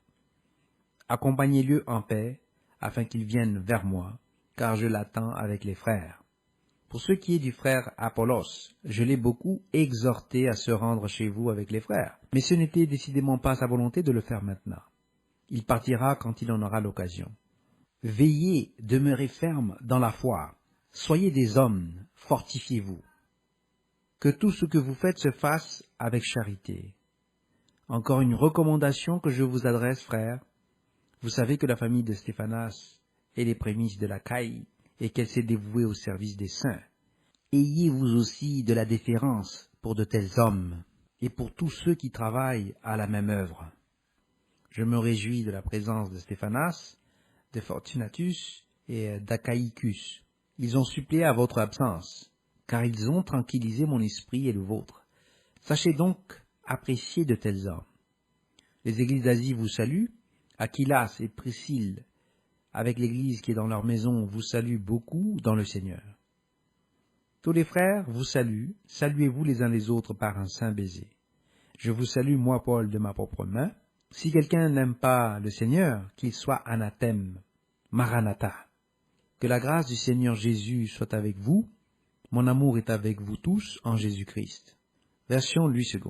Speaker 1: Accompagnez-le en paix, afin qu'il vienne vers moi, car je l'attends avec les frères. Pour ce qui est du frère Apollos, je l'ai beaucoup exhorté à se rendre chez vous avec les frères, mais ce n'était décidément pas sa volonté de le faire maintenant. Il partira quand il en aura l'occasion. Veillez, demeurez fermes dans la foi, soyez des hommes, fortifiez-vous. Que tout ce que vous faites se fasse avec charité. Encore une recommandation que je vous adresse, frères. Vous savez que la famille de Stéphanas est les prémices de la caille et qu'elle s'est dévouée au service des saints. Ayez vous aussi de la déférence pour de tels hommes et pour tous ceux qui travaillent à la même œuvre. Je me réjouis de la présence de Stéphanas, de Fortunatus et d'Achaïcus. Ils ont suppléé à votre absence, car ils ont tranquillisé mon esprit et le vôtre. Sachez donc apprécier de tels hommes. Les églises d'Asie vous saluent, Aquilas et Priscille, avec l'église qui est dans leur maison, vous saluent beaucoup dans le Seigneur. Tous les frères vous saluent, saluez-vous les uns les autres par un saint baiser. Je vous salue, moi Paul, de ma propre main. Si quelqu'un n'aime pas le Seigneur, qu'il soit anathème. Maranatha. Que la grâce du Seigneur Jésus soit avec vous. Mon amour est avec vous tous en Jésus-Christ. Version Louis II.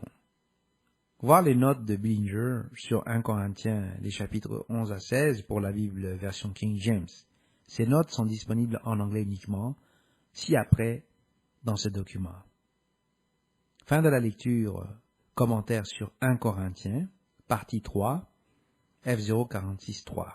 Speaker 1: Voir les notes de Billinger sur 1 Corinthiens, les chapitres 11 à 16 pour la Bible version King James. Ces notes sont disponibles en anglais uniquement, ci-après, dans ce document. Fin de la lecture, commentaire sur 1 Corinthiens, partie 3, F046.3.